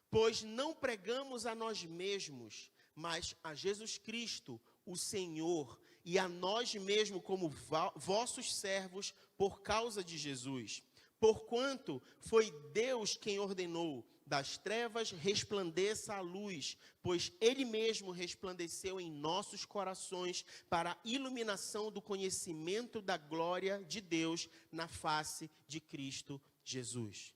A: Pois não pregamos a nós mesmos, mas a Jesus Cristo, o Senhor, e a nós mesmos como vossos servos por causa de Jesus. Porquanto foi Deus quem ordenou: das trevas resplandeça a luz, pois Ele mesmo resplandeceu em nossos corações para a iluminação do conhecimento da glória de Deus na face de Cristo Jesus.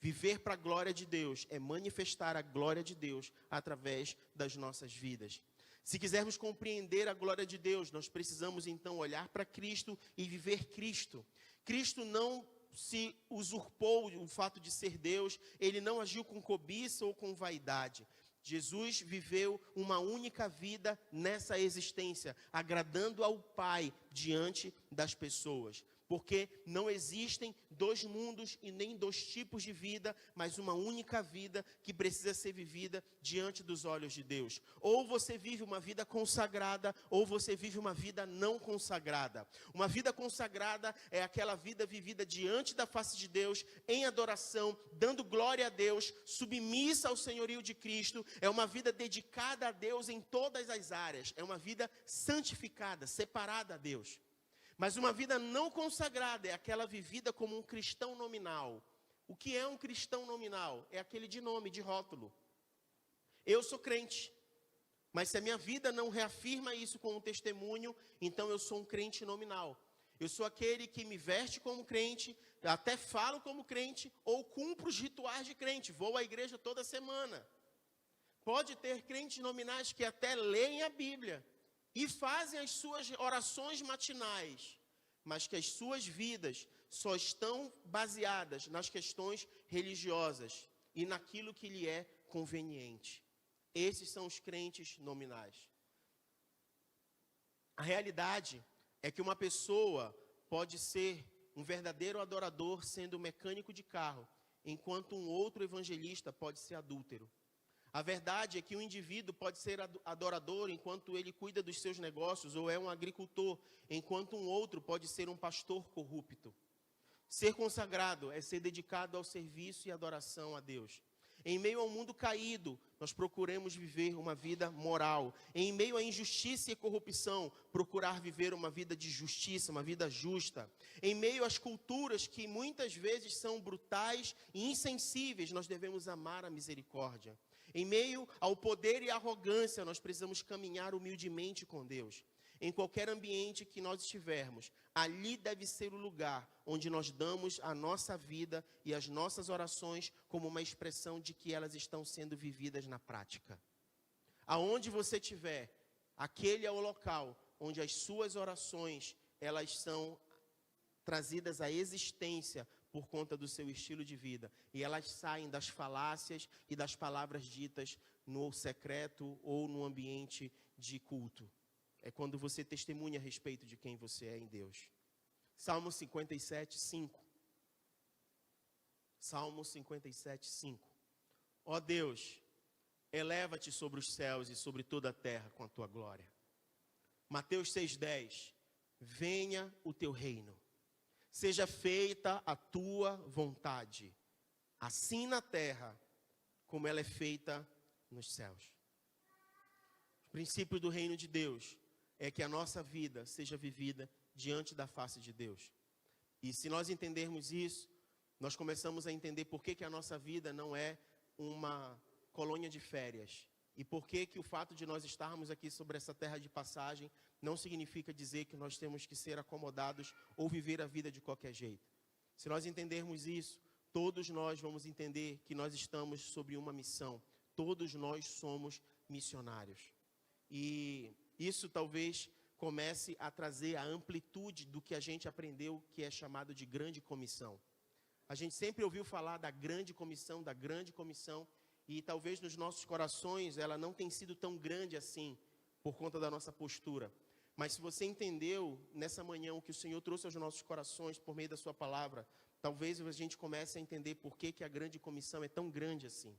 A: Viver para a glória de Deus é manifestar a glória de Deus através das nossas vidas. Se quisermos compreender a glória de Deus, nós precisamos então olhar para Cristo e viver Cristo. Cristo não se usurpou o fato de ser Deus, Ele não agiu com cobiça ou com vaidade. Jesus viveu uma única vida nessa existência, agradando ao Pai diante das pessoas. Porque não existem dois mundos e nem dois tipos de vida, mas uma única vida que precisa ser vivida diante dos olhos de Deus. Ou você vive uma vida consagrada, ou você vive uma vida não consagrada. Uma vida consagrada é aquela vida vivida diante da face de Deus, em adoração, dando glória a Deus, submissa ao senhorio de Cristo. É uma vida dedicada a Deus em todas as áreas. É uma vida santificada, separada a Deus. Mas uma vida não consagrada é aquela vivida como um cristão nominal. O que é um cristão nominal? É aquele de nome, de rótulo. Eu sou crente, mas se a minha vida não reafirma isso com um testemunho, então eu sou um crente nominal. Eu sou aquele que me veste como crente, até falo como crente, ou cumpro os rituais de crente, vou à igreja toda semana. Pode ter crentes nominais que até leem a Bíblia e fazem as suas orações matinais, mas que as suas vidas só estão baseadas nas questões religiosas e naquilo que lhe é conveniente. Esses são os crentes nominais. A realidade é que uma pessoa pode ser um verdadeiro adorador sendo mecânico de carro, enquanto um outro evangelista pode ser adúltero. A verdade é que um indivíduo pode ser adorador enquanto ele cuida dos seus negócios, ou é um agricultor, enquanto um outro pode ser um pastor corrupto. Ser consagrado é ser dedicado ao serviço e adoração a Deus. Em meio ao mundo caído, nós procuramos viver uma vida moral. Em meio à injustiça e corrupção, procurar viver uma vida de justiça, uma vida justa. Em meio às culturas que muitas vezes são brutais e insensíveis, nós devemos amar a misericórdia. Em meio ao poder e à arrogância, nós precisamos caminhar humildemente com Deus. Em qualquer ambiente que nós estivermos, ali deve ser o lugar onde nós damos a nossa vida e as nossas orações como uma expressão de que elas estão sendo vividas na prática. Aonde você estiver, aquele é o local onde as suas orações, elas são trazidas à existência por conta do seu estilo de vida. E elas saem das falácias e das palavras ditas no secreto ou no ambiente de culto. É quando você testemunha a respeito de quem você é em Deus. Salmo 57, 5. Salmo 57, 5. Ó Deus, eleva-te sobre os céus e sobre toda a terra com a tua glória. Mateus 6,10. Venha o teu reino. Seja feita a tua vontade, assim na terra, como ela é feita nos céus. O princípio do reino de Deus é que a nossa vida seja vivida diante da face de Deus. E se nós entendermos isso, nós começamos a entender por que a nossa vida não é uma colônia de férias. E por que o fato de nós estarmos aqui sobre essa terra de passagem não significa dizer que nós temos que ser acomodados ou viver a vida de qualquer jeito. Se nós entendermos isso, todos nós vamos entender que nós estamos sobre uma missão. Todos nós somos missionários. E isso talvez comece a trazer a amplitude do que a gente aprendeu, que é chamado de grande comissão. A gente sempre ouviu falar da grande comissão, e talvez nos nossos corações ela não tenha sido tão grande assim, por conta da nossa postura. Mas se você entendeu nessa manhã o que o Senhor trouxe aos nossos corações por meio da sua palavra, talvez a gente comece a entender por que a grande comissão é tão grande assim.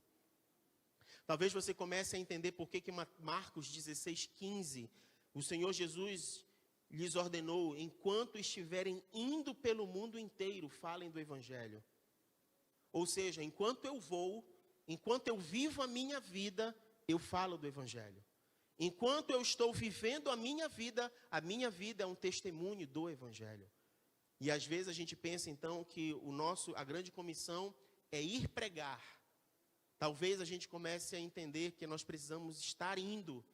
A: Talvez você comece a entender por que Marcos 16:15, o Senhor Jesus lhes ordenou, enquanto estiverem indo pelo mundo inteiro, falem do Evangelho. Ou seja, enquanto eu vou, enquanto eu vivo a minha vida, eu falo do Evangelho. Enquanto eu estou vivendo a minha vida é um testemunho do Evangelho. E às vezes a gente pensa então que a grande comissão é ir pregar. Talvez a gente comece a entender que nós precisamos estar indo.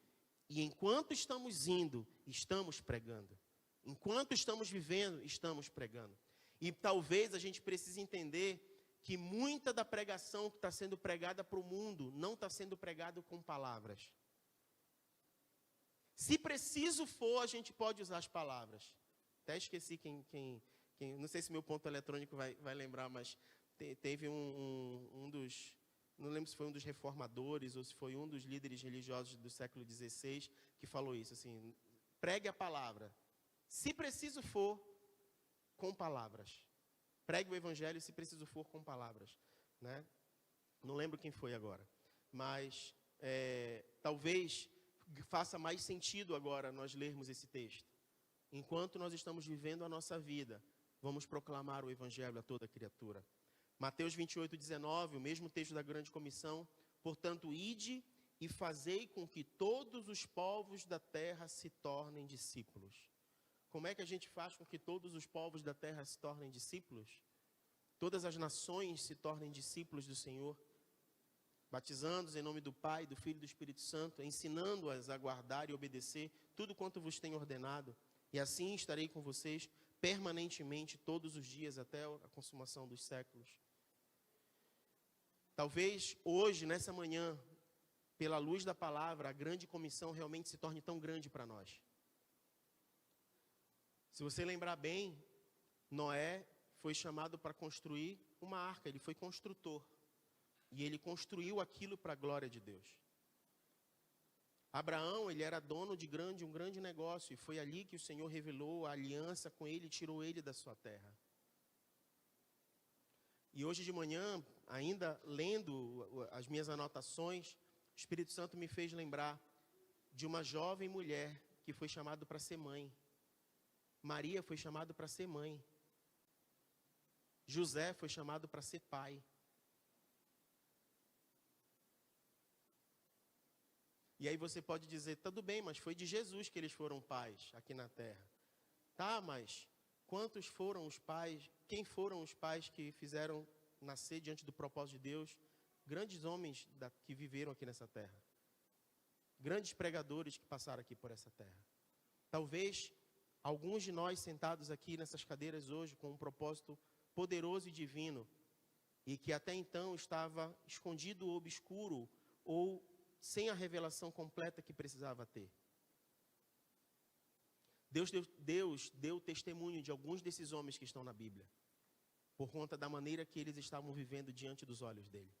A: E enquanto estamos indo, estamos pregando. Enquanto estamos vivendo, estamos pregando. E talvez a gente precise entender que muita da pregação que está sendo pregada para o mundo não está sendo pregada com palavras. Se preciso for, a gente pode usar as palavras. Até esqueci quem não sei se meu ponto eletrônico vai lembrar, mas teve um dos, não lembro se foi um dos reformadores ou se foi um dos líderes religiosos do século XVI que falou isso, assim, pregue a palavra. Se preciso for, com palavras. Pregue o Evangelho, se preciso for, com palavras. Né? Não lembro quem foi agora. Mas talvez faça mais sentido agora nós lermos esse texto. Enquanto nós estamos vivendo a nossa vida, vamos proclamar o Evangelho a toda criatura. Mateus 28:19, o mesmo texto da grande comissão. Portanto, ide e fazei com que todos os povos da terra se tornem discípulos. Como é que a gente faz com que todos os povos da terra se tornem discípulos? Todas as nações se tornem discípulos do Senhor, batizando-os em nome do Pai, do Filho e do Espírito Santo, ensinando-as a guardar e obedecer tudo quanto vos tenho ordenado, e assim estarei com vocês permanentemente todos os dias até a consumação dos séculos. Talvez hoje, nessa manhã, pela luz da palavra, a grande comissão realmente se torne tão grande para nós. Se você lembrar bem, Noé foi chamado para construir uma arca, ele foi construtor. E ele construiu aquilo para a glória de Deus. Abraão, ele era dono de um grande negócio. E foi ali que o Senhor revelou a aliança com ele e tirou ele da sua terra. E hoje de manhã, ainda lendo as minhas anotações, o Espírito Santo me fez lembrar de uma jovem mulher que foi chamada para ser mãe. Maria foi chamada para ser mãe. José foi chamado para ser pai. E aí você pode dizer, tudo bem, mas foi de Jesus que eles foram pais aqui na terra. Tá, mas quantos foram os pais, quem foram os pais que fizeram nascer diante do propósito de Deus? Grandes homens que viveram aqui nessa terra. Grandes pregadores que passaram aqui por essa terra. Talvez alguns de nós sentados aqui nessas cadeiras hoje com um propósito poderoso e divino e que até então estava escondido ou obscuro ou sem a revelação completa que precisava ter. Deus deu testemunho de alguns desses homens que estão na Bíblia, por conta da maneira que eles estavam vivendo diante dos olhos dele.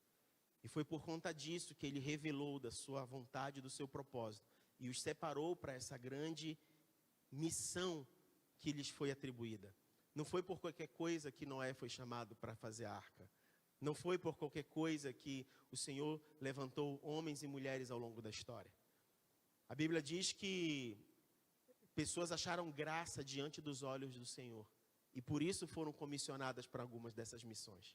A: E foi por conta disso que ele revelou da sua vontade, do seu propósito, e os separou para essa grande missão que lhes foi atribuída. Não foi por qualquer coisa que Noé foi chamado para fazer a arca. Não foi por qualquer coisa que o Senhor levantou homens e mulheres ao longo da história. A Bíblia diz que pessoas acharam graça diante dos olhos do Senhor. E por isso foram comissionadas para algumas dessas missões.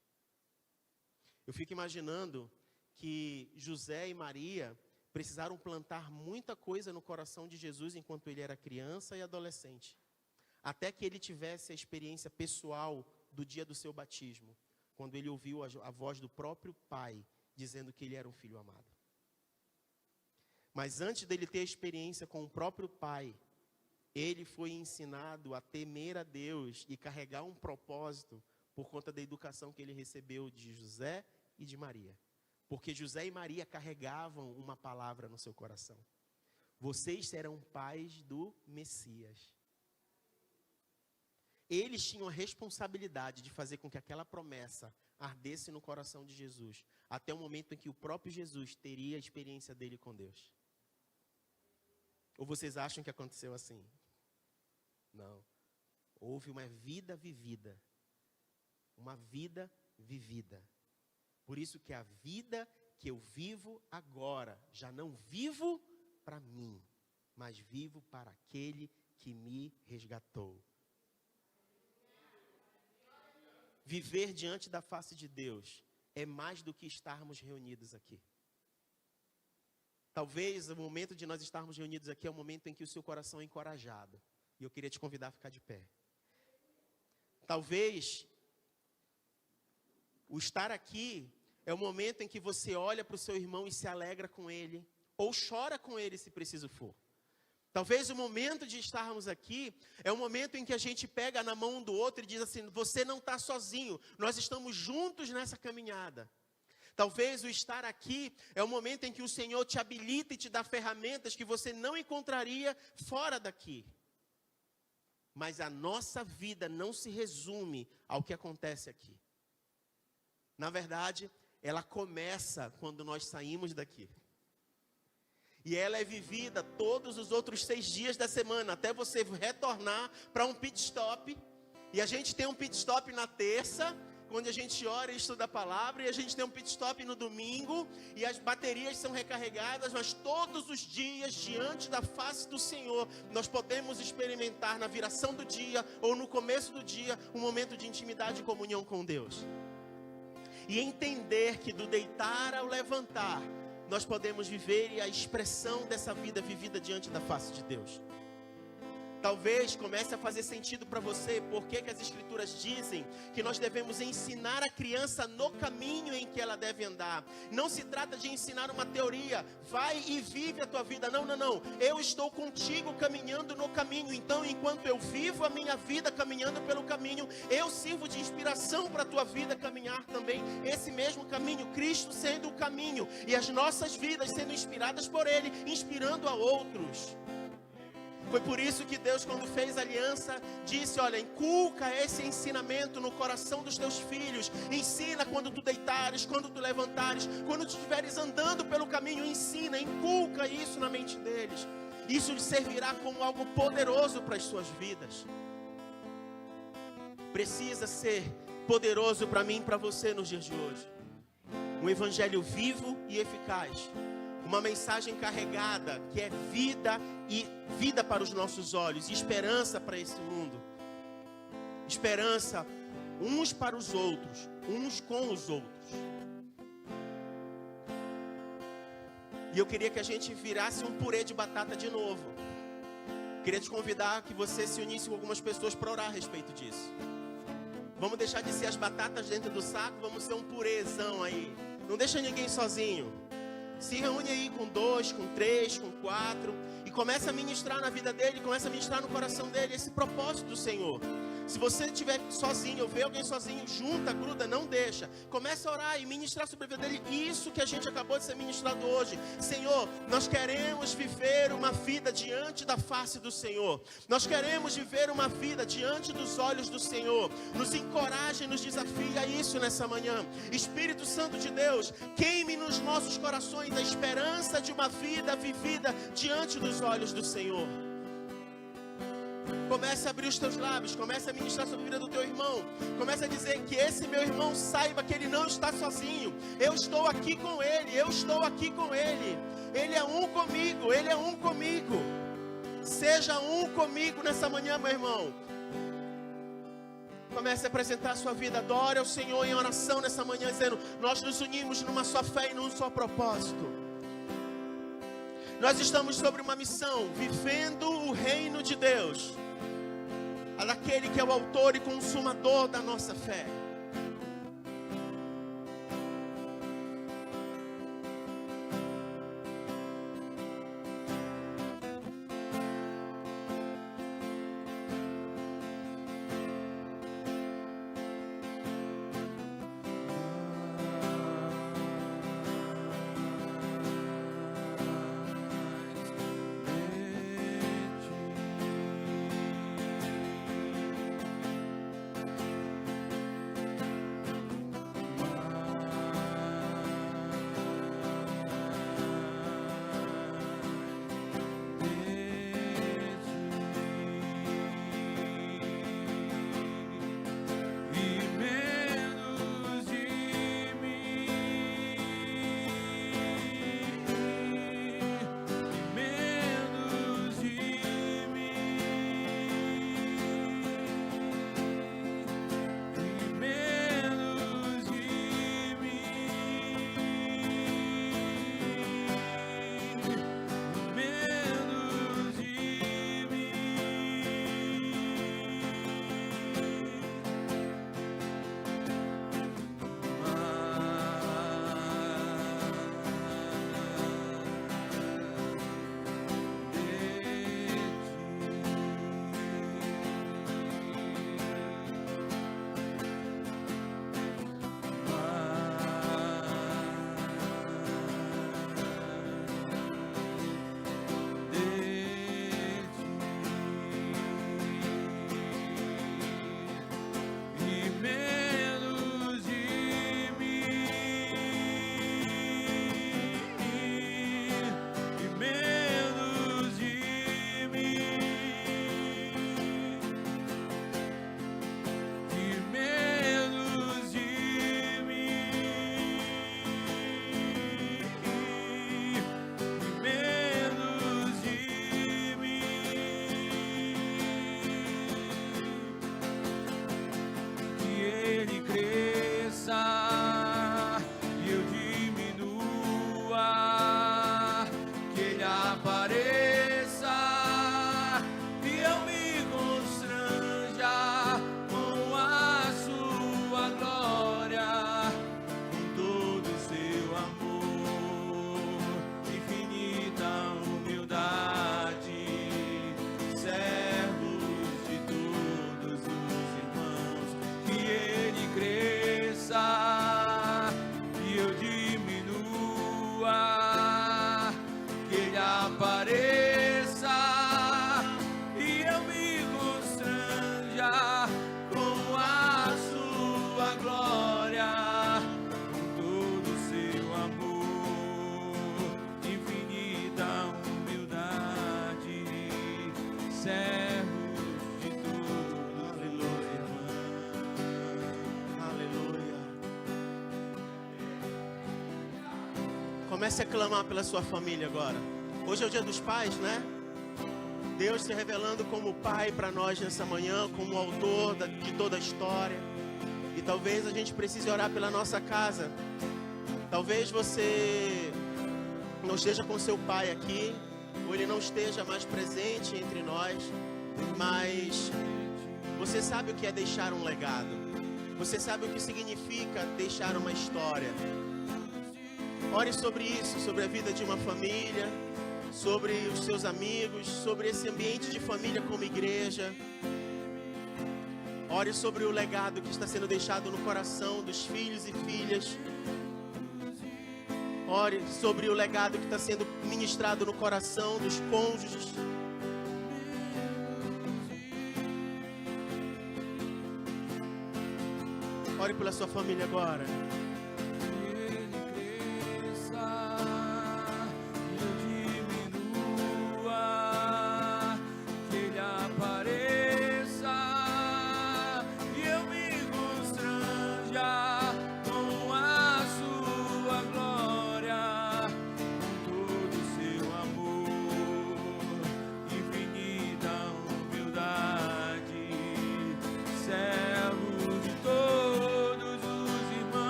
A: Eu fico imaginando que José e Maria precisaram plantar muita coisa no coração de Jesus enquanto ele era criança e adolescente. Até que ele tivesse a experiência pessoal do dia do seu batismo, quando ele ouviu a voz do próprio Pai, dizendo que ele era um filho amado. Mas antes dele ter a experiência com o próprio Pai, ele foi ensinado a temer a Deus e carregar um propósito por conta da educação que ele recebeu de José e de Maria. Porque José e Maria carregavam uma palavra no seu coração. Vocês serão pais do Messias. Eles tinham a responsabilidade de fazer com que aquela promessa ardesse no coração de Jesus, até o momento em que o próprio Jesus teria a experiência dele com Deus. Ou vocês acham que aconteceu assim? Não. Houve uma vida vivida. Uma vida vivida. Por isso que a vida que eu vivo agora, já não vivo para mim, mas vivo para aquele que me resgatou. Viver diante da face de Deus é mais do que estarmos reunidos aqui. Talvez o momento de nós estarmos reunidos aqui é o momento em que o seu coração é encorajado. E eu queria te convidar a ficar de pé. Talvez o estar aqui é o momento em que você olha para o seu irmão e se alegra com ele, ou chora com ele se preciso for. Talvez o momento de estarmos aqui é o momento em que a gente pega na mão um do outro e diz assim, você não está sozinho, nós estamos juntos nessa caminhada. Talvez o estar aqui é o momento em que o Senhor te habilita e te dá ferramentas que você não encontraria fora daqui. Mas a nossa vida não se resume ao que acontece aqui. Na verdade, ela começa quando nós saímos daqui. E ela é vivida todos os outros 6 dias da semana, até você retornar para um pit stop. E a gente tem um pit stop na terça, onde a gente ora e estuda a palavra. E a gente tem um pit stop no domingo, e as baterias são recarregadas. Mas todos os dias, diante da face do Senhor, nós podemos experimentar na viração do dia, ou no começo do dia, um momento de intimidade e comunhão com Deus. E entender que do deitar ao levantar, nós podemos viver a expressão dessa vida vivida diante da face de Deus. Talvez comece a fazer sentido para você porque que as Escrituras dizem que nós devemos ensinar a criança no caminho em que ela deve andar. Não se trata de ensinar uma teoria, vai e vive a tua vida. Não, não, não. Eu estou contigo caminhando no caminho. Então, enquanto eu vivo a minha vida caminhando pelo caminho, eu sirvo de inspiração para a tua vida caminhar também esse mesmo caminho. Cristo sendo o caminho e as nossas vidas sendo inspiradas por Ele, inspirando a outros. Foi por isso que Deus, quando fez a aliança, disse: olha, inculca esse ensinamento no coração dos teus filhos. Ensina quando tu deitares, quando tu levantares, quando tu estiveres andando pelo caminho, ensina, inculca isso na mente deles. Isso lhes servirá como algo poderoso para as suas vidas. Precisa ser poderoso para mim e para você nos dias de hoje. Um evangelho vivo e eficaz. Uma mensagem carregada que é vida e vida para os nossos olhos, e esperança para esse mundo. Esperança uns para os outros, uns com os outros. E eu queria que a gente virasse um purê de batata de novo. Queria te convidar que você se unisse com algumas pessoas para orar a respeito disso. Vamos deixar de ser as batatas dentro do saco, vamos ser um purêzão aí. Não deixa ninguém sozinho. Se reúne aí com 2, com 3, com 4 e começa a ministrar na vida dele, começa a ministrar no coração dele esse propósito do Senhor. Se você estiver sozinho, ou vê alguém sozinho, junta, gruda, não deixa. Começa a orar e ministrar sobre a vida dele. Isso que a gente acabou de ser ministrado hoje. Senhor, nós queremos viver uma vida diante da face do Senhor. Nós queremos viver uma vida diante dos olhos do Senhor. Nos encoraja e nos desafia a isso nessa manhã. Espírito Santo de Deus, queime nos nossos corações a esperança de uma vida vivida diante dos olhos do Senhor. Comece a abrir os teus lábios, comece a ministrar sobre a vida do teu irmão. Comece a dizer que esse meu irmão saiba que ele não está sozinho. Eu estou aqui com ele, eu estou aqui com ele. Ele é um comigo, ele é um comigo. Seja um comigo nessa manhã, meu irmão. Comece a apresentar a sua vida, adore ao Senhor em oração nessa manhã, dizendo: nós nos unimos numa só fé e num só propósito. Nós estamos sobre uma missão, vivendo o reino de Deus, daquele que é o autor e consumador da nossa fé. Comece a clamar pela sua família agora. Hoje é o dia dos pais, né? Deus se revelando como pai para nós nessa manhã, como autor de toda a história. E talvez a gente precise orar pela nossa casa. Talvez você não esteja com seu pai aqui, ou ele não esteja mais presente entre nós, mas você sabe o que é deixar um legado. Você sabe o que significa deixar uma história. Ore sobre isso, sobre a vida de uma família, sobre os seus amigos, sobre esse ambiente de família como igreja. Ore sobre o legado que está sendo deixado no coração dos filhos e filhas. Ore sobre o legado que está sendo ministrado no coração dos cônjuges. Ore pela sua família agora.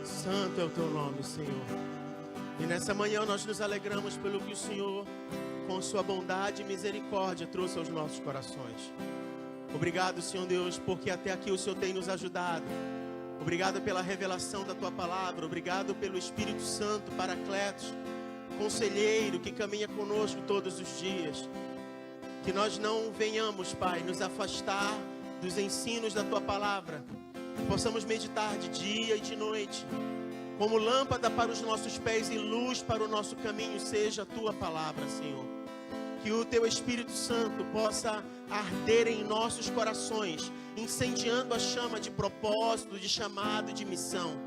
A: Santo é o teu nome, Senhor. E nessa manhã nós nos alegramos pelo que o Senhor, com sua bondade e misericórdia, trouxe aos nossos corações. Obrigado, Senhor Deus, porque até aqui o Senhor tem nos ajudado. Obrigado pela revelação da tua palavra. Obrigado pelo Espírito Santo, Paracletos, conselheiro que caminha conosco todos os dias. Que nós não venhamos, Pai, nos afastar dos ensinos da tua palavra. Que possamos meditar de dia e de noite. Como lâmpada para os nossos pés e luz para o nosso caminho seja a tua palavra, Senhor. Que o teu Espírito Santo possa arder em nossos corações, incendiando a chama de propósito, de chamado, de missão.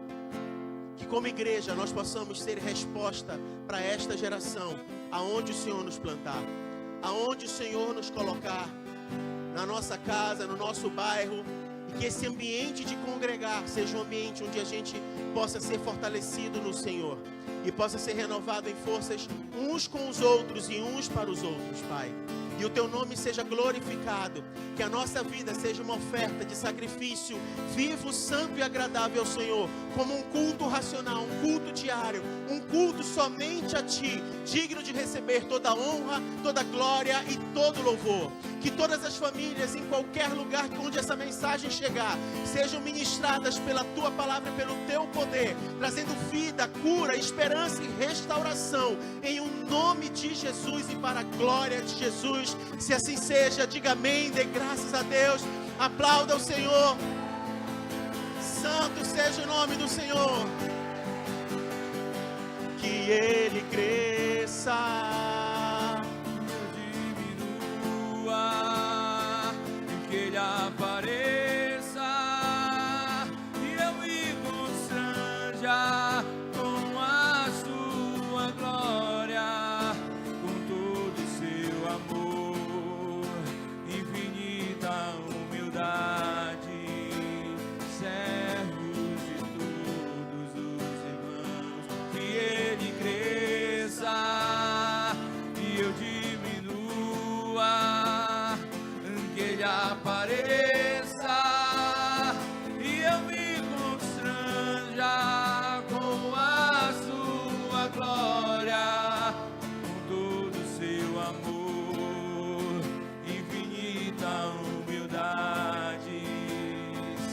A: Que como igreja nós possamos ser resposta para esta geração, aonde o Senhor nos plantar, aonde o Senhor nos colocar, na nossa casa, no nosso bairro. E que esse ambiente de congregar seja um ambiente onde a gente possa ser fortalecido no Senhor. E possa ser renovado em forças uns com os outros e uns para os outros, Pai. E o teu nome seja glorificado. Que a nossa vida seja uma oferta de sacrifício vivo, santo e agradável ao Senhor. Como um culto racional, um culto diário, um culto somente a Ti, digno de receber toda honra, toda glória e todo louvor. Que todas as famílias, em qualquer lugar onde essa mensagem chegar, sejam ministradas pela Tua palavra e pelo Teu poder, trazendo vida, cura, esperança e restauração, em um nome de Jesus e para a glória de Jesus. Se assim seja, diga amém, dê graças a Deus, aplauda o Senhor. Santo seja o nome do Senhor. Que Ele cresça, diminua, que Ele apareça e eu me constranja com a sua glória, com todo o seu amor, infinita humildade, servos de todos os irmãos. Que Ele cresça e eu diminua, que Ele apareça e eu me constranja com a sua glória, com todo o seu amor, infinita humildade,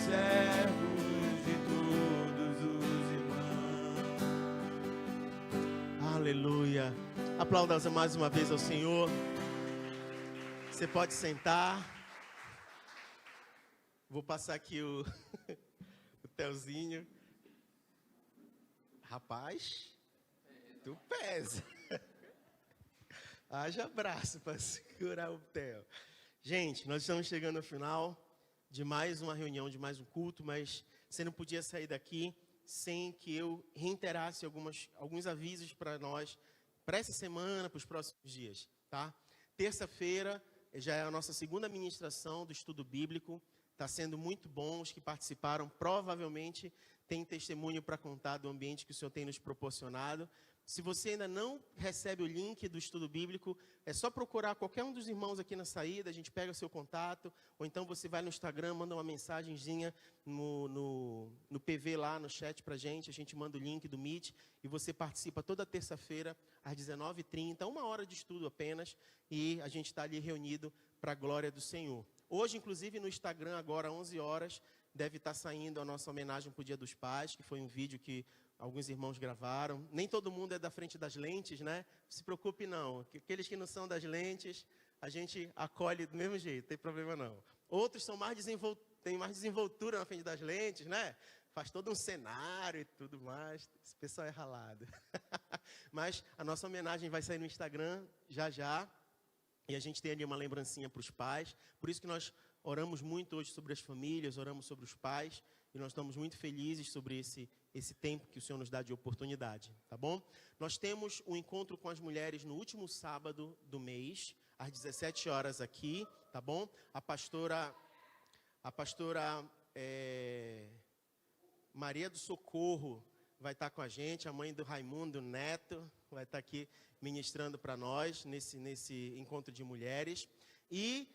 A: servos de todos os irmãos. Aleluia. Aplauda mais uma vez ao Senhor. Você pode sentar. Vou passar aqui o Telzinho. Rapaz, Tu pesa. Haja braço para segurar o Theo. Gente, nós estamos chegando ao final de mais uma reunião, de mais um culto, mas você não podia sair daqui sem que eu reiterasse alguns avisos para nós, para essa semana, para os próximos dias, tá? Terça-feira já é a nossa segunda ministração do estudo bíblico, está sendo muito bom, os que participaram provavelmente têm testemunho para contar do ambiente que o Senhor tem nos proporcionado. Se você ainda não recebe o link do estudo bíblico, é só procurar qualquer um dos irmãos aqui na saída, a gente pega o seu contato, ou então você vai no Instagram, manda uma mensagenzinha no PV lá, no chat pra gente, a gente manda o link do Meet, e você participa toda terça-feira, às 19h30, 1 hora de estudo apenas, e a gente está ali reunido para a glória do Senhor. Hoje, inclusive, no Instagram, agora, 11 horas, deve estar saindo a nossa homenagem para o Dia dos Pais, que foi um vídeo que alguns irmãos gravaram. Nem todo mundo é da frente das lentes, né? Não se preocupe não. Aqueles que não são das lentes, a gente acolhe do mesmo jeito, não tem problema não. Outros são têm mais desenvoltura na frente das lentes, né? Faz todo um cenário e tudo mais. Esse pessoal é ralado. Mas a nossa homenagem vai sair no Instagram já já. E a gente tem ali uma lembrancinha para os pais. Por isso que nós oramos muito hoje sobre as famílias, oramos sobre os pais. E nós estamos muito felizes sobre esse tempo que o Senhor nos dá de oportunidade, tá bom? Nós temos um encontro com as mulheres no último sábado do mês, às 17 horas aqui, tá bom? A pastora Maria do Socorro vai estar com a gente, a mãe do Raimundo Neto vai estar aqui ministrando para nós nesse encontro de mulheres. E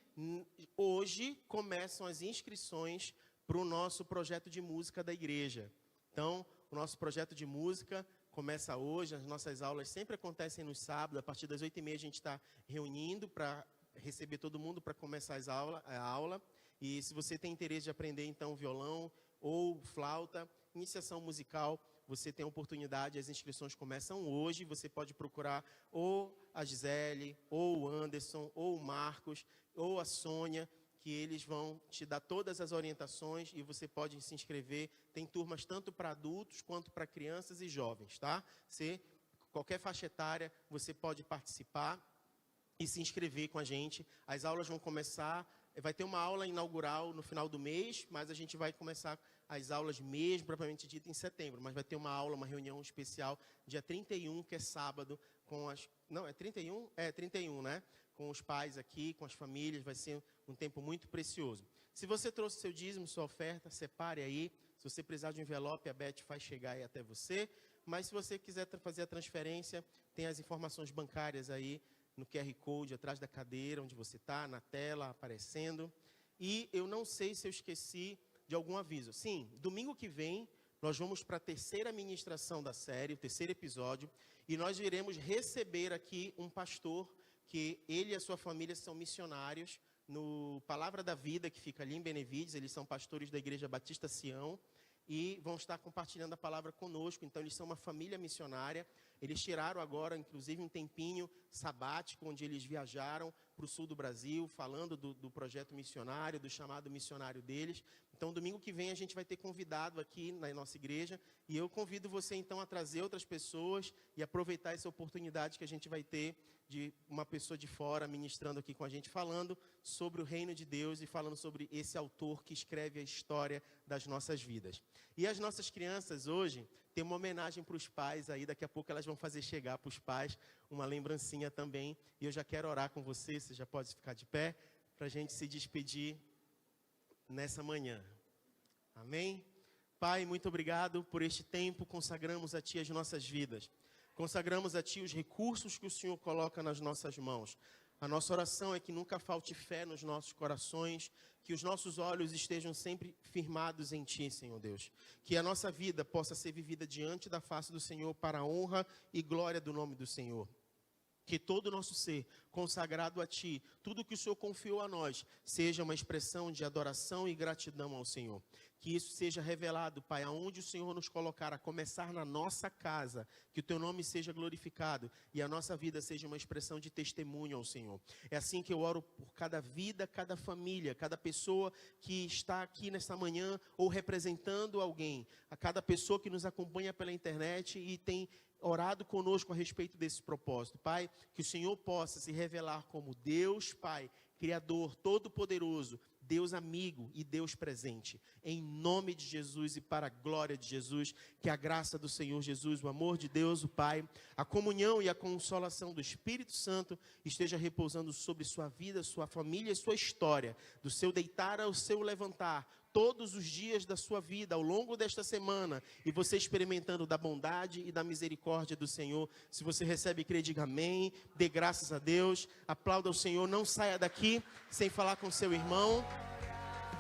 A: hoje começam as inscrições para o nosso projeto de música da igreja. Então, o nosso projeto de música começa hoje, as nossas aulas sempre acontecem no sábado, a partir das 8h30 a gente está reunindo para receber todo mundo para começar a aula. E se você tem interesse de aprender, então, violão ou flauta, iniciação musical, você tem a oportunidade, as inscrições começam hoje, você pode procurar ou a Gisele, ou o Anderson, ou o Marcos, ou a Sônia, que eles vão te dar todas as orientações e você pode se inscrever. Tem turmas tanto para adultos quanto para crianças e jovens, tá? Qualquer faixa etária, você pode participar e se inscrever com a gente. As aulas vão começar, vai ter uma aula inaugural no final do mês, mas a gente vai começar as aulas mesmo, propriamente dito, em setembro. Mas vai ter uma aula, uma reunião especial, dia 31, que é sábado, com as... Não, é 31? É, 31, né? Com os pais aqui, com as famílias, vai ser um tempo muito precioso. Se você trouxe seu dízimo, sua oferta, separe aí. Se você precisar de um envelope, a Beth faz chegar aí até você. Mas se você quiser fazer a transferência, tem as informações bancárias aí no QR Code, atrás da cadeira, onde você está, na tela, aparecendo. E eu não sei se eu esqueci de algum aviso. Sim, domingo que vem, nós vamos para a terceira ministração da série, o terceiro episódio, e nós iremos receber aqui um pastor, que ele e a sua família são missionários no Palavra da Vida, que fica ali em Benevides. Eles são pastores da Igreja Batista Sião e vão estar compartilhando a palavra conosco. Então, eles são uma família missionária. Eles tiraram agora, inclusive, um tempinho sabático, onde eles viajaram para o sul do Brasil, falando do projeto missionário, do chamado missionário deles. Então, domingo que vem, a gente vai ter convidado aqui na nossa igreja. E eu convido você, então, a trazer outras pessoas e aproveitar essa oportunidade que a gente vai ter de uma pessoa de fora ministrando aqui com a gente, falando sobre o reino de Deus e falando sobre esse autor que escreve a história das nossas vidas. E as nossas crianças hoje tem uma homenagem para os pais aí, daqui a pouco elas vão fazer chegar para os pais uma lembrancinha também. E eu já quero orar com você já pode ficar de pé, para a gente se despedir nessa manhã. Amém? Pai, muito obrigado por este tempo, consagramos a Ti as nossas vidas. Consagramos a Ti os recursos que o Senhor coloca nas nossas mãos. A nossa oração é que nunca falte fé nos nossos corações, que os nossos olhos estejam sempre firmados em Ti, Senhor Deus. Que a nossa vida possa ser vivida diante da face do Senhor para a honra e glória do nome do Senhor. Que todo o nosso ser consagrado a Ti, tudo que o Senhor confiou a nós, seja uma expressão de adoração e gratidão ao Senhor. Que isso seja revelado, Pai, aonde o Senhor nos colocar, a começar na nossa casa, que o Teu nome seja glorificado e a nossa vida seja uma expressão de testemunho ao Senhor. É assim que eu oro por cada vida, cada família, cada pessoa que está aqui nesta manhã ou representando alguém, a cada pessoa que nos acompanha pela internet e tem orado conosco a respeito desse propósito. Pai, que o Senhor possa se revelar como Deus, Pai, Criador, Todo-Poderoso, Deus amigo e Deus presente. Em nome de Jesus e para a glória de Jesus, que a graça do Senhor Jesus, o amor de Deus, o Pai, a comunhão e a consolação do Espírito Santo esteja repousando sobre sua vida, sua família e sua história, do seu deitar ao seu levantar, todos os dias da sua vida, ao longo desta semana, e você experimentando da bondade e da misericórdia do Senhor. Se você recebe, crê, diga amém, dê graças a Deus, aplauda o Senhor, não saia daqui sem falar com seu irmão.